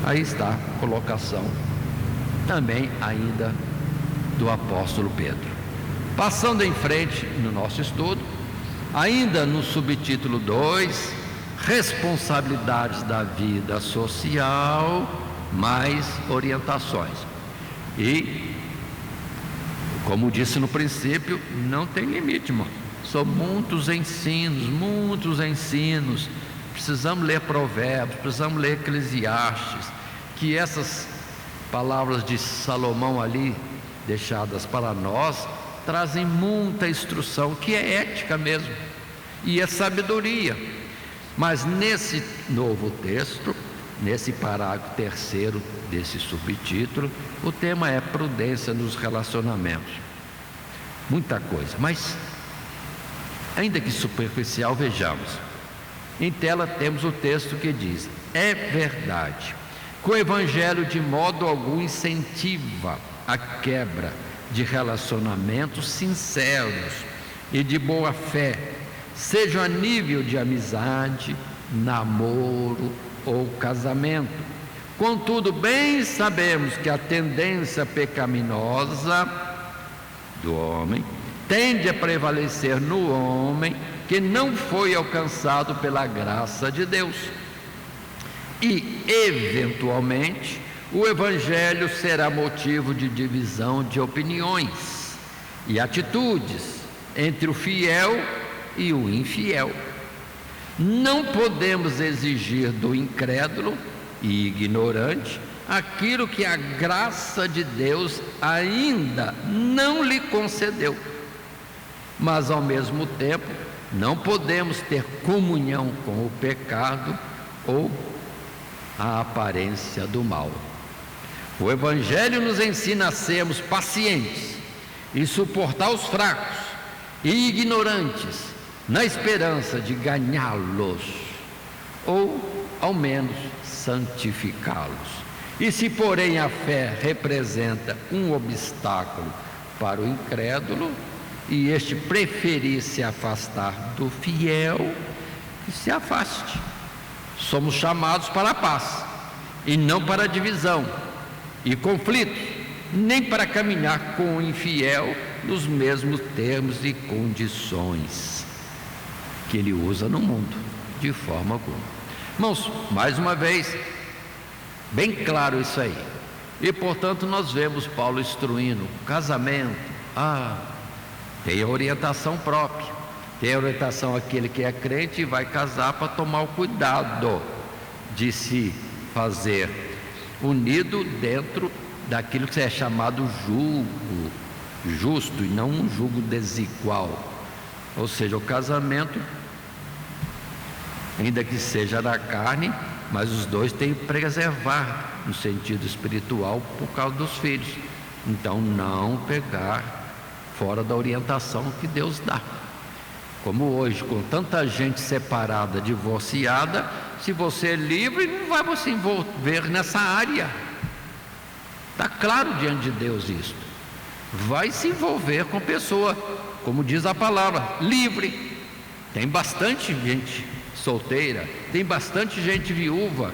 Aí está a colocação também ainda do apóstolo Pedro. Passando em frente no nosso estudo, ainda no subtítulo 2, responsabilidades da vida social, mais orientações. E, como disse no princípio, não tem limite, irmão. São muitos ensinos. Precisamos ler Provérbios, precisamos ler Eclesiastes, que essas palavras de Salomão ali, deixadas para nós, trazem muita instrução, que é ética mesmo, e é sabedoria. Mas nesse novo texto, nesse parágrafo 3º desse subtítulo, o tema é prudência nos relacionamentos. Muita coisa, mas ainda que superficial, vejamos. Em tela temos o texto que diz: é verdade que o Evangelho de modo algum incentiva a quebra de relacionamentos sinceros e de boa fé, seja a nível de amizade, namoro ou casamento. Contudo, bem sabemos que a tendência pecaminosa do homem tende a prevalecer no homem que não foi alcançado pela graça de Deus. E, eventualmente, o Evangelho será motivo de divisão de opiniões e atitudes entre o fiel e o infiel. Não podemos exigir do incrédulo e ignorante aquilo que a graça de Deus ainda não lhe concedeu, mas ao mesmo tempo não podemos ter comunhão com o pecado ou a aparência do mal. O Evangelho nos ensina a sermos pacientes e suportar os fracos e ignorantes, na esperança de ganhá-los, ou ao menos santificá-los. E se, porém, a fé representa um obstáculo para o incrédulo, e este preferir se afastar do fiel, que se afaste. Somos chamados para a paz, e não para a divisão e conflitos, nem para caminhar com o infiel nos mesmos termos e condições que ele usa no mundo, de forma alguma. Irmãos, mais uma vez, Bem claro isso aí. E portanto nós vemos Paulo instruindo casamento. Tem a orientação própria. Tem a orientação aquele que é crente e vai casar para tomar o cuidado de se fazer unido dentro daquilo que é chamado jugo justo e não um jugo desigual. Ou seja, o casamento, ainda que seja da carne, mas os dois têm que preservar no sentido espiritual por causa dos filhos. Então não pegar fora da orientação que Deus dá. Como hoje, com tanta gente separada, divorciada, se você é livre, não vai se envolver nessa área. Está claro diante de Deus isso. Vai se envolver com pessoa, como diz a palavra, livre. Tem bastante gente solteira, tem bastante gente viúva.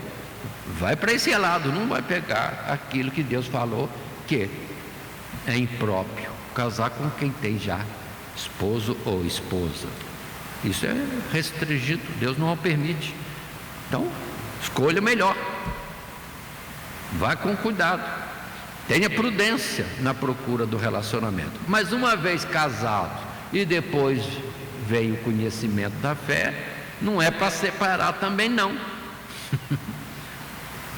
Vai para esse lado, não vai pegar aquilo que Deus falou que é impróprio casar com quem tem já esposo ou esposa. Isso é restringido, Deus não o permite. Então, escolha melhor. Vá com cuidado. Tenha prudência na procura do relacionamento. Mas uma vez casado e depois veio o conhecimento da fé, não é para separar também não.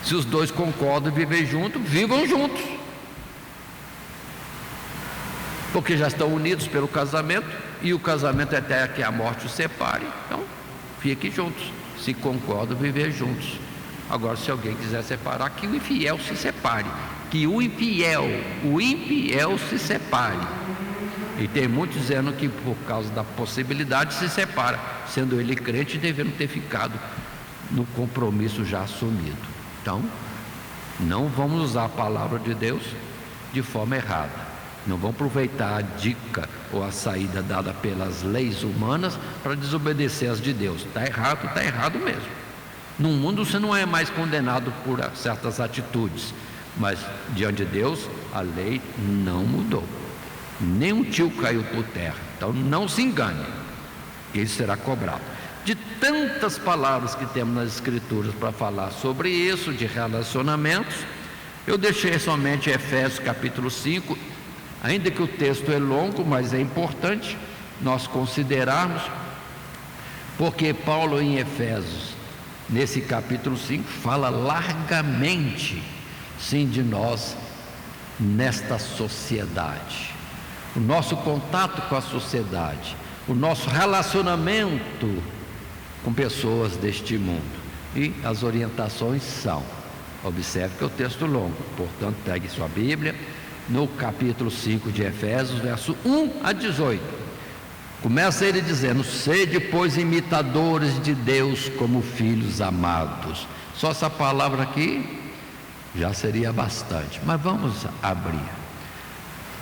Se os dois concordam em viver juntos, vivam juntos. Porque já estão unidos pelo casamento, e o casamento até que a morte os separe. Então, fiquem juntos. Se concordam, viver juntos. Agora, se alguém quiser separar, que o infiel se separe. Que o infiel se separe. E tem muitos dizendo que por causa da possibilidade se separa, sendo ele crente, devendo ter ficado no compromisso já assumido. Então, não vamos usar a palavra de Deus de forma errada. Não vão aproveitar a dica ou a saída dada pelas leis humanas para desobedecer as de Deus. Está errado mesmo. No mundo você não é mais condenado por certas atitudes, mas diante de Deus a lei não mudou. Nem um tio caiu por terra. Então não se engane, ele será cobrado. De tantas palavras que temos nas Escrituras para falar sobre isso, de relacionamentos, eu deixei somente Efésios capítulo 5. Ainda que o texto é longo, mas é importante nós considerarmos, porque Paulo em Efésios, nesse capítulo 5, fala largamente, sim, de nós nesta sociedade. O nosso contato com a sociedade, o nosso relacionamento com pessoas deste mundo. E as orientações são, observe que é o texto longo, portanto pegue sua Bíblia, no capítulo 5 de Efésios, verso 1 a 18, começa ele dizendo: sede, pois, imitadores de Deus como filhos amados. Só essa palavra aqui já seria bastante, mas vamos abrir.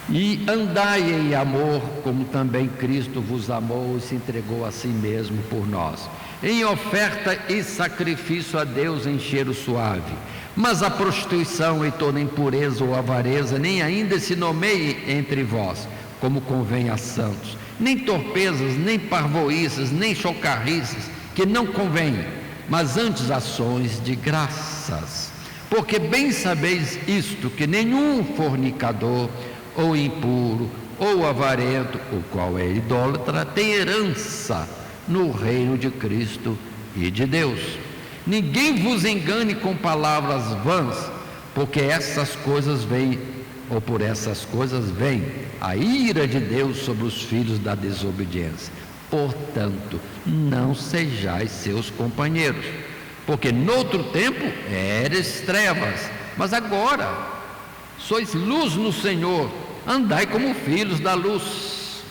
E andai em amor, como também Cristo vos amou e se entregou a si mesmo por nós, em oferta e sacrifício a Deus em cheiro suave. Mas a prostituição e toda impureza ou avareza nem ainda se nomeie entre vós, como convém a santos, nem torpezas, nem parvoíces, nem chocarrices, que não convém, mas antes ações de graças. Porque bem sabeis isto, que nenhum fornicador, ou impuro, ou avarento, o qual é idólatra, tem herança no reino de Cristo e de Deus. Ninguém vos engane com palavras vãs, porque essas coisas vêm, ou por essas coisas vem a ira de Deus sobre os filhos da desobediência. Portanto, não sejais seus companheiros, porque noutro tempo eres trevas, mas agora sois luz no Senhor, andai como filhos da luz.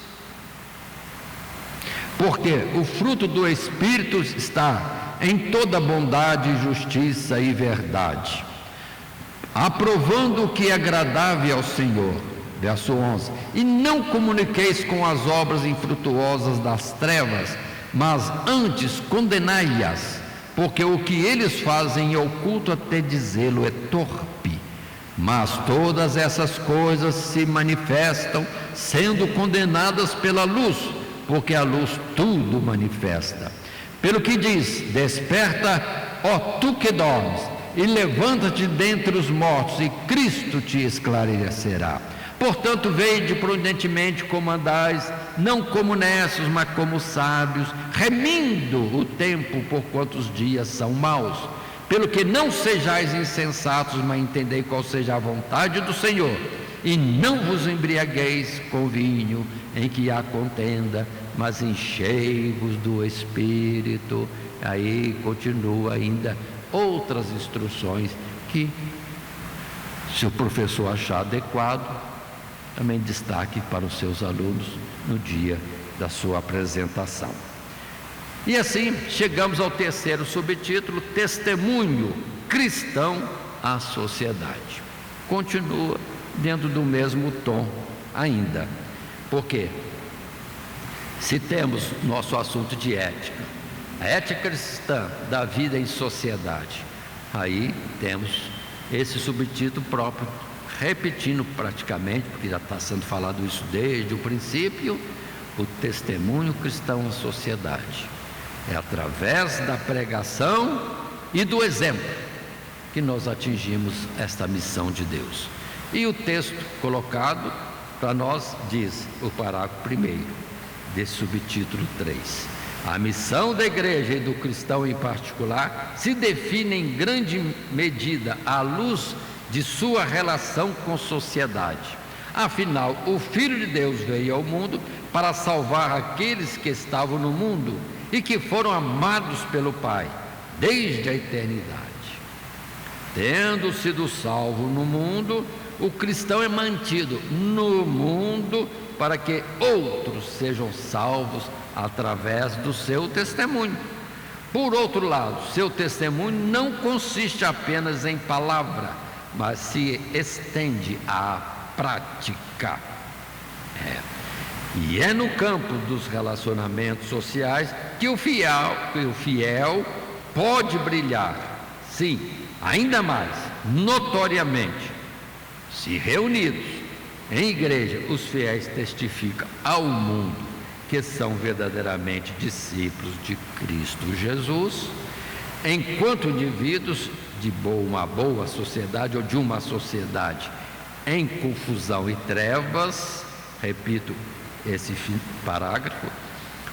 Porque o fruto do Espírito está em toda bondade, justiça e verdade, aprovando o que é agradável ao Senhor. Verso 11: e não comuniqueis com as obras infrutuosas das trevas, mas antes condenai-as, porque o que eles fazem em oculto, até dizê-lo, é torpe. Mas todas essas coisas se manifestam, sendo condenadas pela luz, porque a luz tudo manifesta. Pelo que diz: desperta, ó tu que dormes, e levanta-te dentre os mortos, e Cristo te esclarecerá. Portanto, vede prudentemente como andais, não como necios, mas como sábios, remindo o tempo, porquanto os dias são maus. Pelo que não sejais insensatos, mas entendei qual seja a vontade do Senhor. E não vos embriagueis com vinho, em que há contenda, mas enchei-vos do Espírito. Aí continua ainda outras instruções que, se o professor achar adequado, também destaque para os seus alunos no dia da sua apresentação. E assim chegamos ao terceiro subtítulo: testemunho cristão à sociedade. Continua dentro do mesmo tom ainda. Por quê? Se temos nosso assunto de ética, a ética cristã da vida em sociedade, aí temos esse subtítulo próprio, repetindo praticamente, porque já está sendo falado isso desde o princípio, o testemunho cristão à sociedade. É através da pregação e do exemplo que nós atingimos esta missão de Deus. E o texto colocado para nós diz, o parágrafo 1º, desse subtítulo 3. A missão da igreja e do cristão em particular se define em grande medida à luz de sua relação com a sociedade. Afinal, o Filho de Deus veio ao mundo para salvar aqueles que estavam no mundo e que foram amados pelo Pai desde a eternidade. Tendo sido salvo no mundo, o cristão é mantido no mundo para que outros sejam salvos através do seu testemunho. Por outro lado, seu testemunho não consiste apenas em palavra, mas se estende à prática. E é no campo dos relacionamentos sociais que o fiel pode brilhar. Sim, ainda mais, notoriamente. Se reunidos em igreja, os fiéis testificam ao mundo que são verdadeiramente discípulos de Cristo Jesus, enquanto indivíduos de uma boa sociedade ou de uma sociedade em confusão e trevas, repito esse parágrafo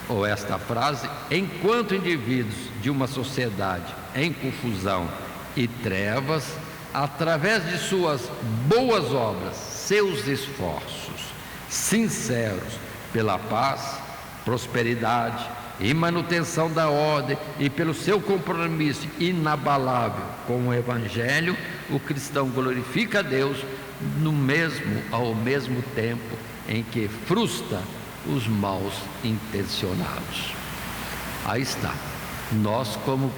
ou esta frase, enquanto indivíduos de uma sociedade em confusão e trevas, através de suas boas obras, seus esforços sinceros pela paz, prosperidade e manutenção da ordem e pelo seu compromisso inabalável com o Evangelho, o cristão glorifica a Deus ao mesmo tempo em que frustra os maus intencionados. Aí está, nós como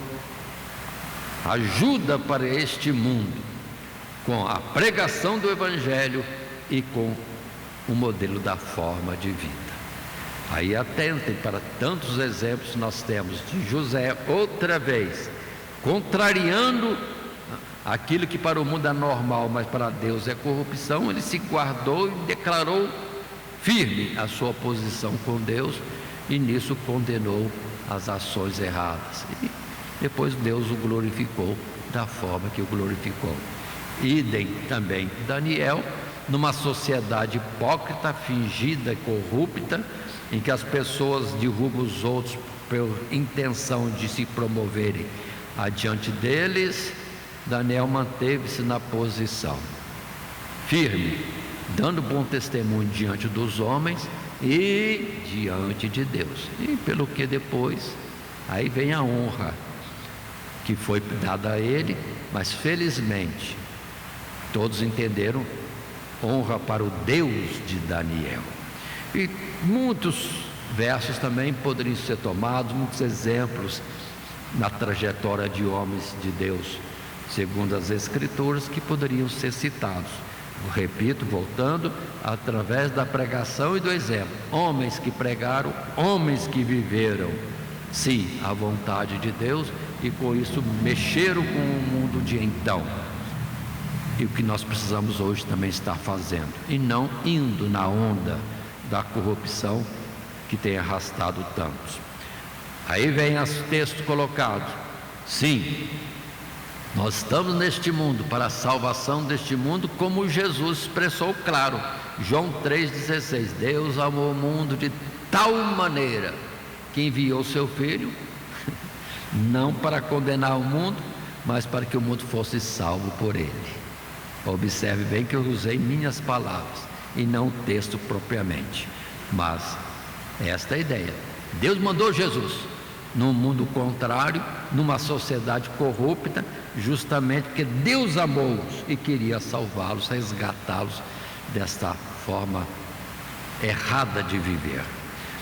ajuda para este mundo, com a pregação do Evangelho e com o modelo da forma de vida. Aí atentem para tantos exemplos que nós temos de José, outra vez, contrariando aquilo que para o mundo é normal, mas para Deus é corrupção. Ele se guardou e declarou firme a sua posição com Deus, e nisso condenou as ações erradas. E depois Deus o glorificou da forma que o glorificou. Idem também Daniel, numa sociedade hipócrita, fingida e corrupta, em que as pessoas derrubam os outros por intenção de se promoverem adiante deles. Daniel manteve-se na posição firme, dando bom testemunho diante dos homens e diante de Deus. E pelo que depois, aí vem a honra que foi dada a ele, mas felizmente todos entenderam, honra para o Deus de Daniel. E muitos versos também poderiam ser tomados, muitos exemplos na trajetória de homens de Deus, segundo as Escrituras, que poderiam ser citados. Eu repito, voltando, através da pregação e do exemplo. Homens que pregaram, homens que viveram, sim, a vontade de Deus, e com isso mexeram com o mundo de então. E o que nós precisamos hoje também estar fazendo, e não indo na onda da corrupção que tem arrastado tantos. Aí vem os textos colocados. Sim, Nós estamos neste mundo para a salvação deste mundo, como Jesus expressou claro, João 3,16: Deus amou o mundo de tal maneira que enviou seu Filho, não para condenar o mundo, mas para que o mundo fosse salvo por ele. Observe bem que eu usei minhas palavras e não o texto propriamente, mas esta é a ideia. Deus mandou Jesus num mundo contrário, numa sociedade corrupta, justamente porque Deus amou-os e queria salvá-los, resgatá-los desta forma errada de viver.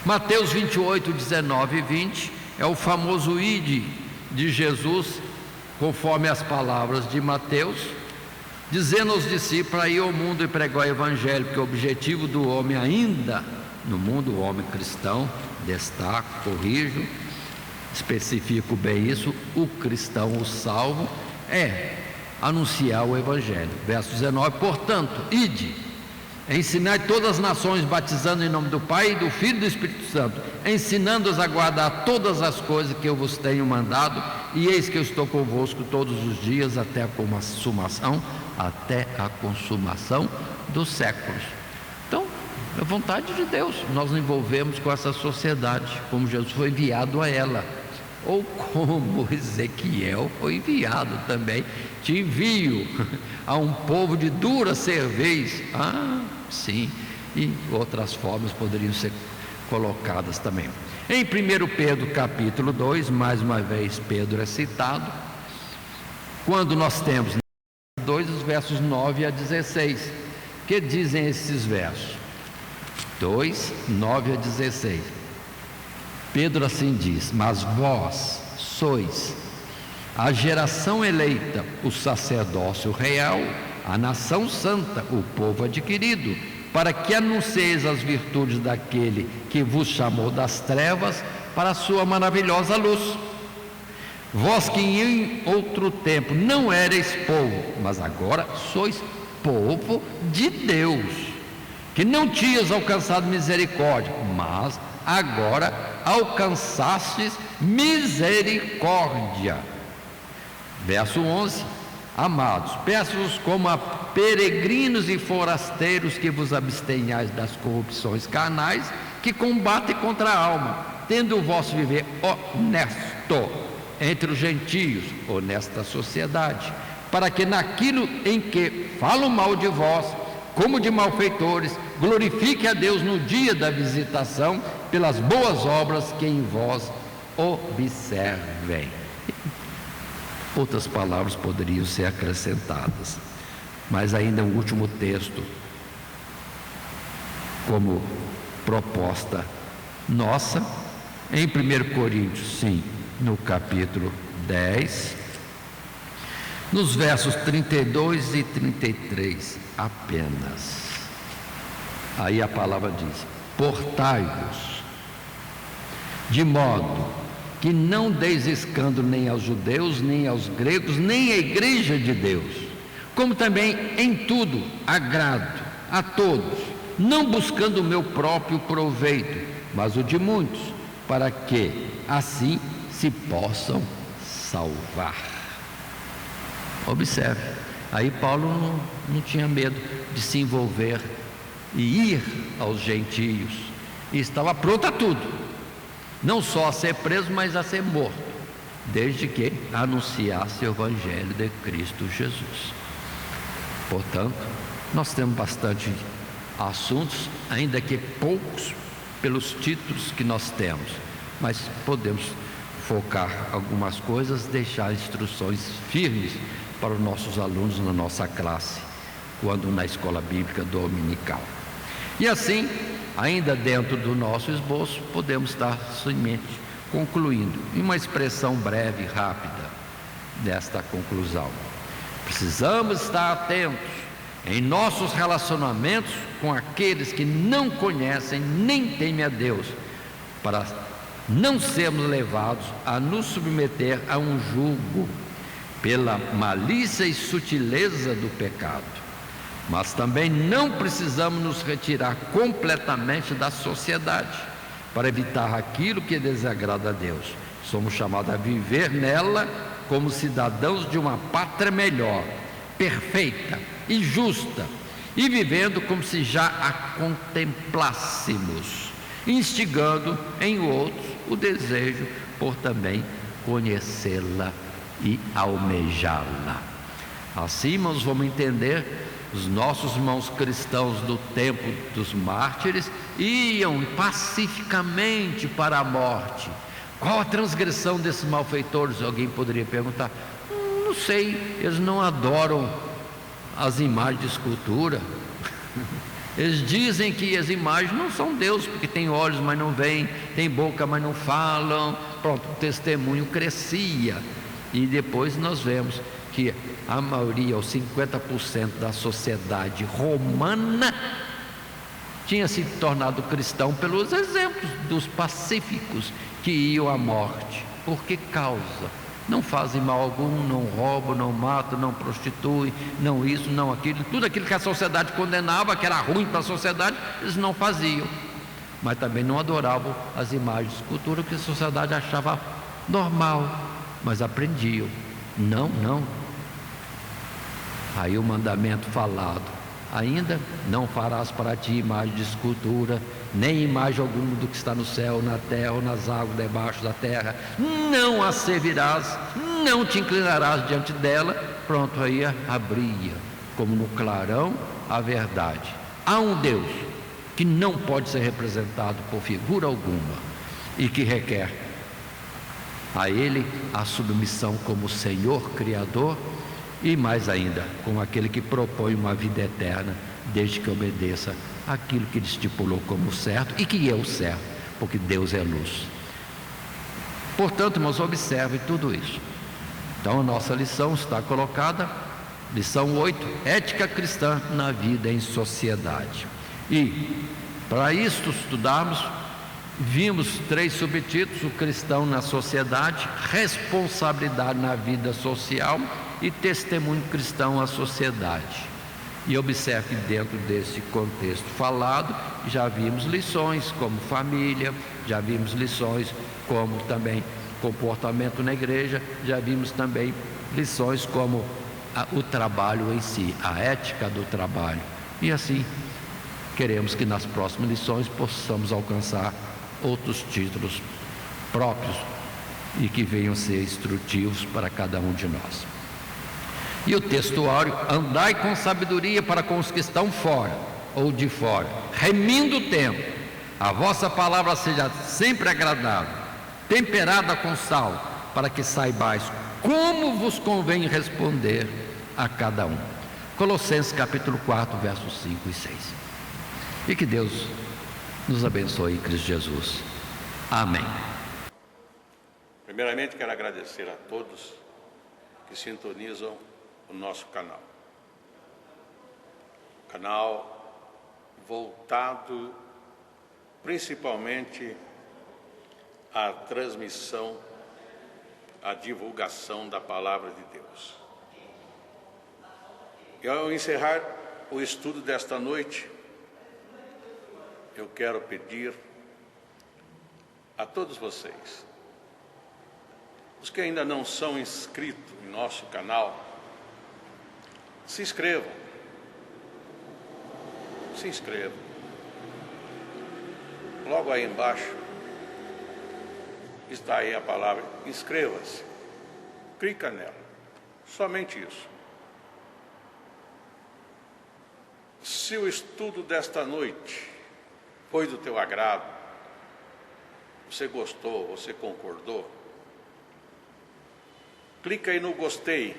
Mateus 28, 19 e 20 é o famoso ide de Jesus, conforme as palavras de Mateus, dizendo aos discípulos para ir ao mundo e pregar o evangelho, porque o objetivo do homem ainda no mundo, o homem cristão, destaco, corrijo, especifico bem isso, o cristão, o salvo, é anunciar o evangelho. Verso 19: portanto, ide, ensinai todas as nações, batizando em nome do Pai, do Filho e do Espírito Santo, ensinando-os a guardar todas as coisas que eu vos tenho mandado, e eis que eu estou convosco todos os dias até a consumação dos séculos. Então, é vontade de Deus, nós nos envolvemos com essa sociedade, como Jesus foi enviado a ela, ou como Ezequiel foi enviado também. Te envio a um povo de dura cerviz. Sim, e outras formas poderiam ser colocadas também. Em 1 Pedro capítulo 2, mais uma vez Pedro é citado, quando nós temos 2, os versos 9 a 16, que dizem esses versos? 2, 9 a 16. Pedro assim diz: mas vós sois a geração eleita, o sacerdócio real, a nação santa, o povo adquirido, para que anuncieis as virtudes daquele que vos chamou das trevas para a sua maravilhosa luz. Vós que em outro tempo não erais povo, mas agora sois povo de Deus, que não tinhas alcançado misericórdia, mas agora alcançastes misericórdia. Verso 11: amados, peço-vos como a peregrinos e forasteiros que vos abstenhais das corrupções carnais que combatem contra a alma, tendo o vosso viver honesto entre os gentios, honesta sociedade, para que naquilo em que falam mal de vós, como de malfeitores, glorifique a Deus no dia da visitação, pelas boas obras que em vós observem. Outras palavras poderiam ser acrescentadas, mas ainda o último texto, como proposta nossa, em 1 Coríntios, sim, no capítulo 10, nos versos 32 e 33 apenas. Aí a palavra diz: portai-vos de modo que não deis escândalo nem aos judeus, nem aos gregos, nem à igreja de Deus, como também em tudo agrado a todos, não buscando o meu próprio proveito, mas o de muitos, para que assim se possam salvar. Observe, aí Paulo não tinha medo de se envolver e ir aos gentios, e estava pronto a tudo, não só a ser preso, mas a ser morto, desde que anunciasse o evangelho de Cristo Jesus. Portanto, nós temos bastante assuntos, ainda que poucos pelos títulos que nós temos, mas podemos focar algumas coisas, deixar instruções firmes para os nossos alunos na nossa classe, quando na escola bíblica dominical. E assim, ainda dentro do nosso esboço, podemos estar somente concluindo, em uma expressão breve e rápida desta conclusão. Precisamos estar atentos em nossos relacionamentos com aqueles que não conhecem nem temem a Deus, para não sermos levados a nos submeter a um jugo pela malícia e sutileza do pecado. Mas também não precisamos nos retirar completamente da sociedade para evitar aquilo que desagrada a Deus. Somos chamados a viver nela como cidadãos de uma pátria melhor, perfeita e justa, e vivendo como se já a contemplássemos, instigando em outros o desejo por também conhecê-la e almejá-la. Assim, irmãos, vamos entender, os nossos irmãos cristãos do tempo dos mártires iam pacificamente para a morte. Qual a transgressão desses malfeitores? Alguém poderia perguntar. Não sei, eles não adoram as imagens de escultura. Eles dizem que as imagens não são Deus, porque tem olhos, mas não veem, tem boca, mas não falam. Pronto, o testemunho crescia. E depois nós vemos que a maioria, os 50% da sociedade romana, tinha se tornado cristão pelos exemplos dos pacíficos que iam à morte. Por que causa? Não fazem mal algum, não roubam, não matam, não prostituem, não isso, não aquilo. Tudo aquilo que a sociedade condenava, que era ruim para a sociedade, eles não faziam. Mas também não adoravam as imagens de escultura que a sociedade achava normal, mas aprendiam. Não. Aí o mandamento falado: ainda não farás para ti imagem de escultura, nem imagem alguma do que está no céu, na terra ou nas águas debaixo da terra. Não a servirás, não te inclinarás diante dela. Pronto, aí abria, como no clarão, a verdade. Há um Deus que não pode ser representado por figura alguma e que requer a Ele a submissão como Senhor Criador, e mais ainda, como aquele que propõe uma vida eterna, desde que obedeça aquilo que Ele estipulou como certo, e que é o certo, porque Deus é luz. Portanto, irmãos, observe tudo isso. Então a nossa lição está colocada, lição 8, ética cristã na vida em sociedade. E para isto estudarmos, vimos 3 subtítulos: o cristão na sociedade, responsabilidade na vida social e testemunho cristão à sociedade. E observe que dentro desse contexto falado, já vimos lições como família, já vimos lições como também comportamento na igreja, já vimos também lições como o trabalho em si, a ética do trabalho. E assim, queremos que nas próximas lições possamos alcançar outros títulos próprios e que venham ser instrutivos para cada um de nós. E o textuário: andai com sabedoria para com os que estão fora ou de fora, remindo o tempo, a vossa palavra seja sempre agradável, temperada com sal, para que saibais como vos convém responder a cada um. Colossenses capítulo 4, versos 5 e 6. E que Deus nos abençoe em Cristo Jesus. Amém. Primeiramente, quero agradecer a todos que sintonizam o nosso canal voltado principalmente à transmissão, à divulgação da palavra de Deus. E ao encerrar o estudo desta noite, eu quero pedir a todos vocês, os que ainda não são inscritos em nosso canal, se inscrevam. Logo aí embaixo está aí a palavra inscreva-se. Clica nela, somente isso. Se o estudo desta noite foi do teu agrado, você gostou, você concordou, clica aí no gostei.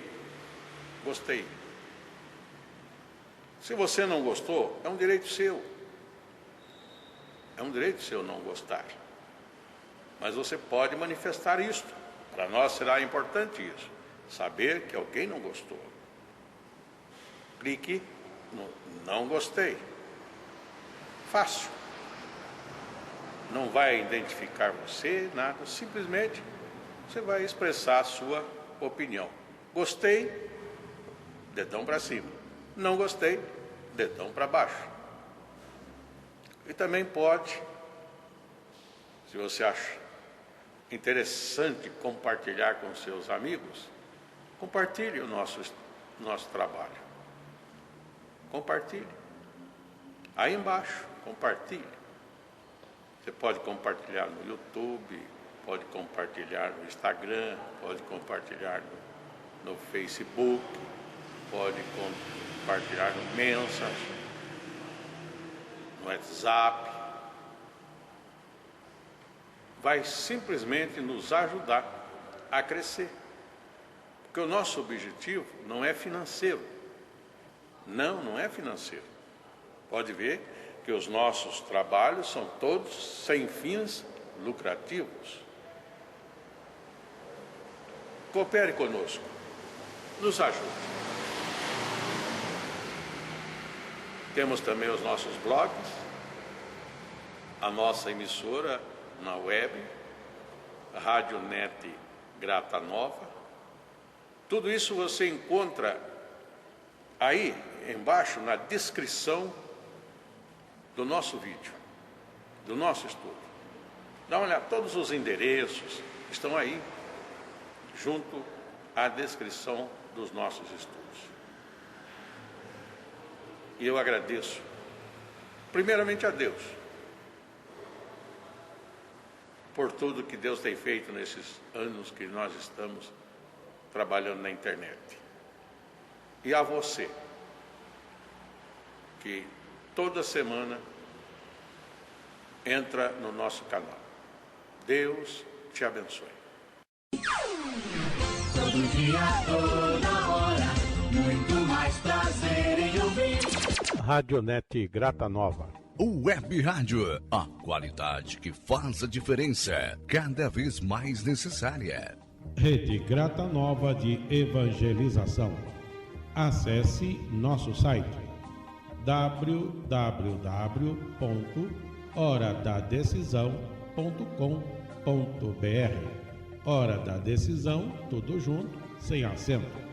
Se você não gostou, é um direito seu. É um direito seu não gostar. Mas você pode manifestar isso. Para nós será importante isso, saber que alguém não gostou. Clique no não gostei. Fácil. Não vai identificar você, nada. Simplesmente você vai expressar a sua opinião. Gostei, dedão para cima. Não gostei, dedão para baixo. E também pode, se você acha interessante compartilhar com seus amigos, Compartilhe o nosso trabalho. Compartilhe. Aí embaixo, compartilhe. Você pode compartilhar no YouTube, pode compartilhar no Instagram, pode compartilhar no Facebook, pode compartilhar no Messenger, no WhatsApp. Vai simplesmente nos ajudar a crescer. Porque o nosso objetivo não é financeiro. Não é financeiro. Pode ver que os nossos trabalhos são todos sem fins lucrativos. Coopere conosco. Nos ajude. Temos também os nossos blogs, a nossa emissora na web, a Rádio Net Grata Nova. Tudo isso você encontra aí embaixo na descrição do nosso vídeo, do nosso estudo. Dá uma olhada, todos os endereços estão aí, junto à descrição dos nossos estudos. E eu agradeço, primeiramente a Deus, por tudo que Deus tem feito nesses anos que nós estamos trabalhando na internet. E a você, que toda semana entra no nosso canal. Deus te abençoe. Todo dia, toda hora, muito mais prazer em ouvir. Radionet Grata Nova. Web Rádio, a qualidade que faz a diferença, cada vez mais necessária. Rede Grata Nova de Evangelização. Acesse nosso site www.horadadecisão.com.br. Hora da Decisão, tudo junto, sem acento.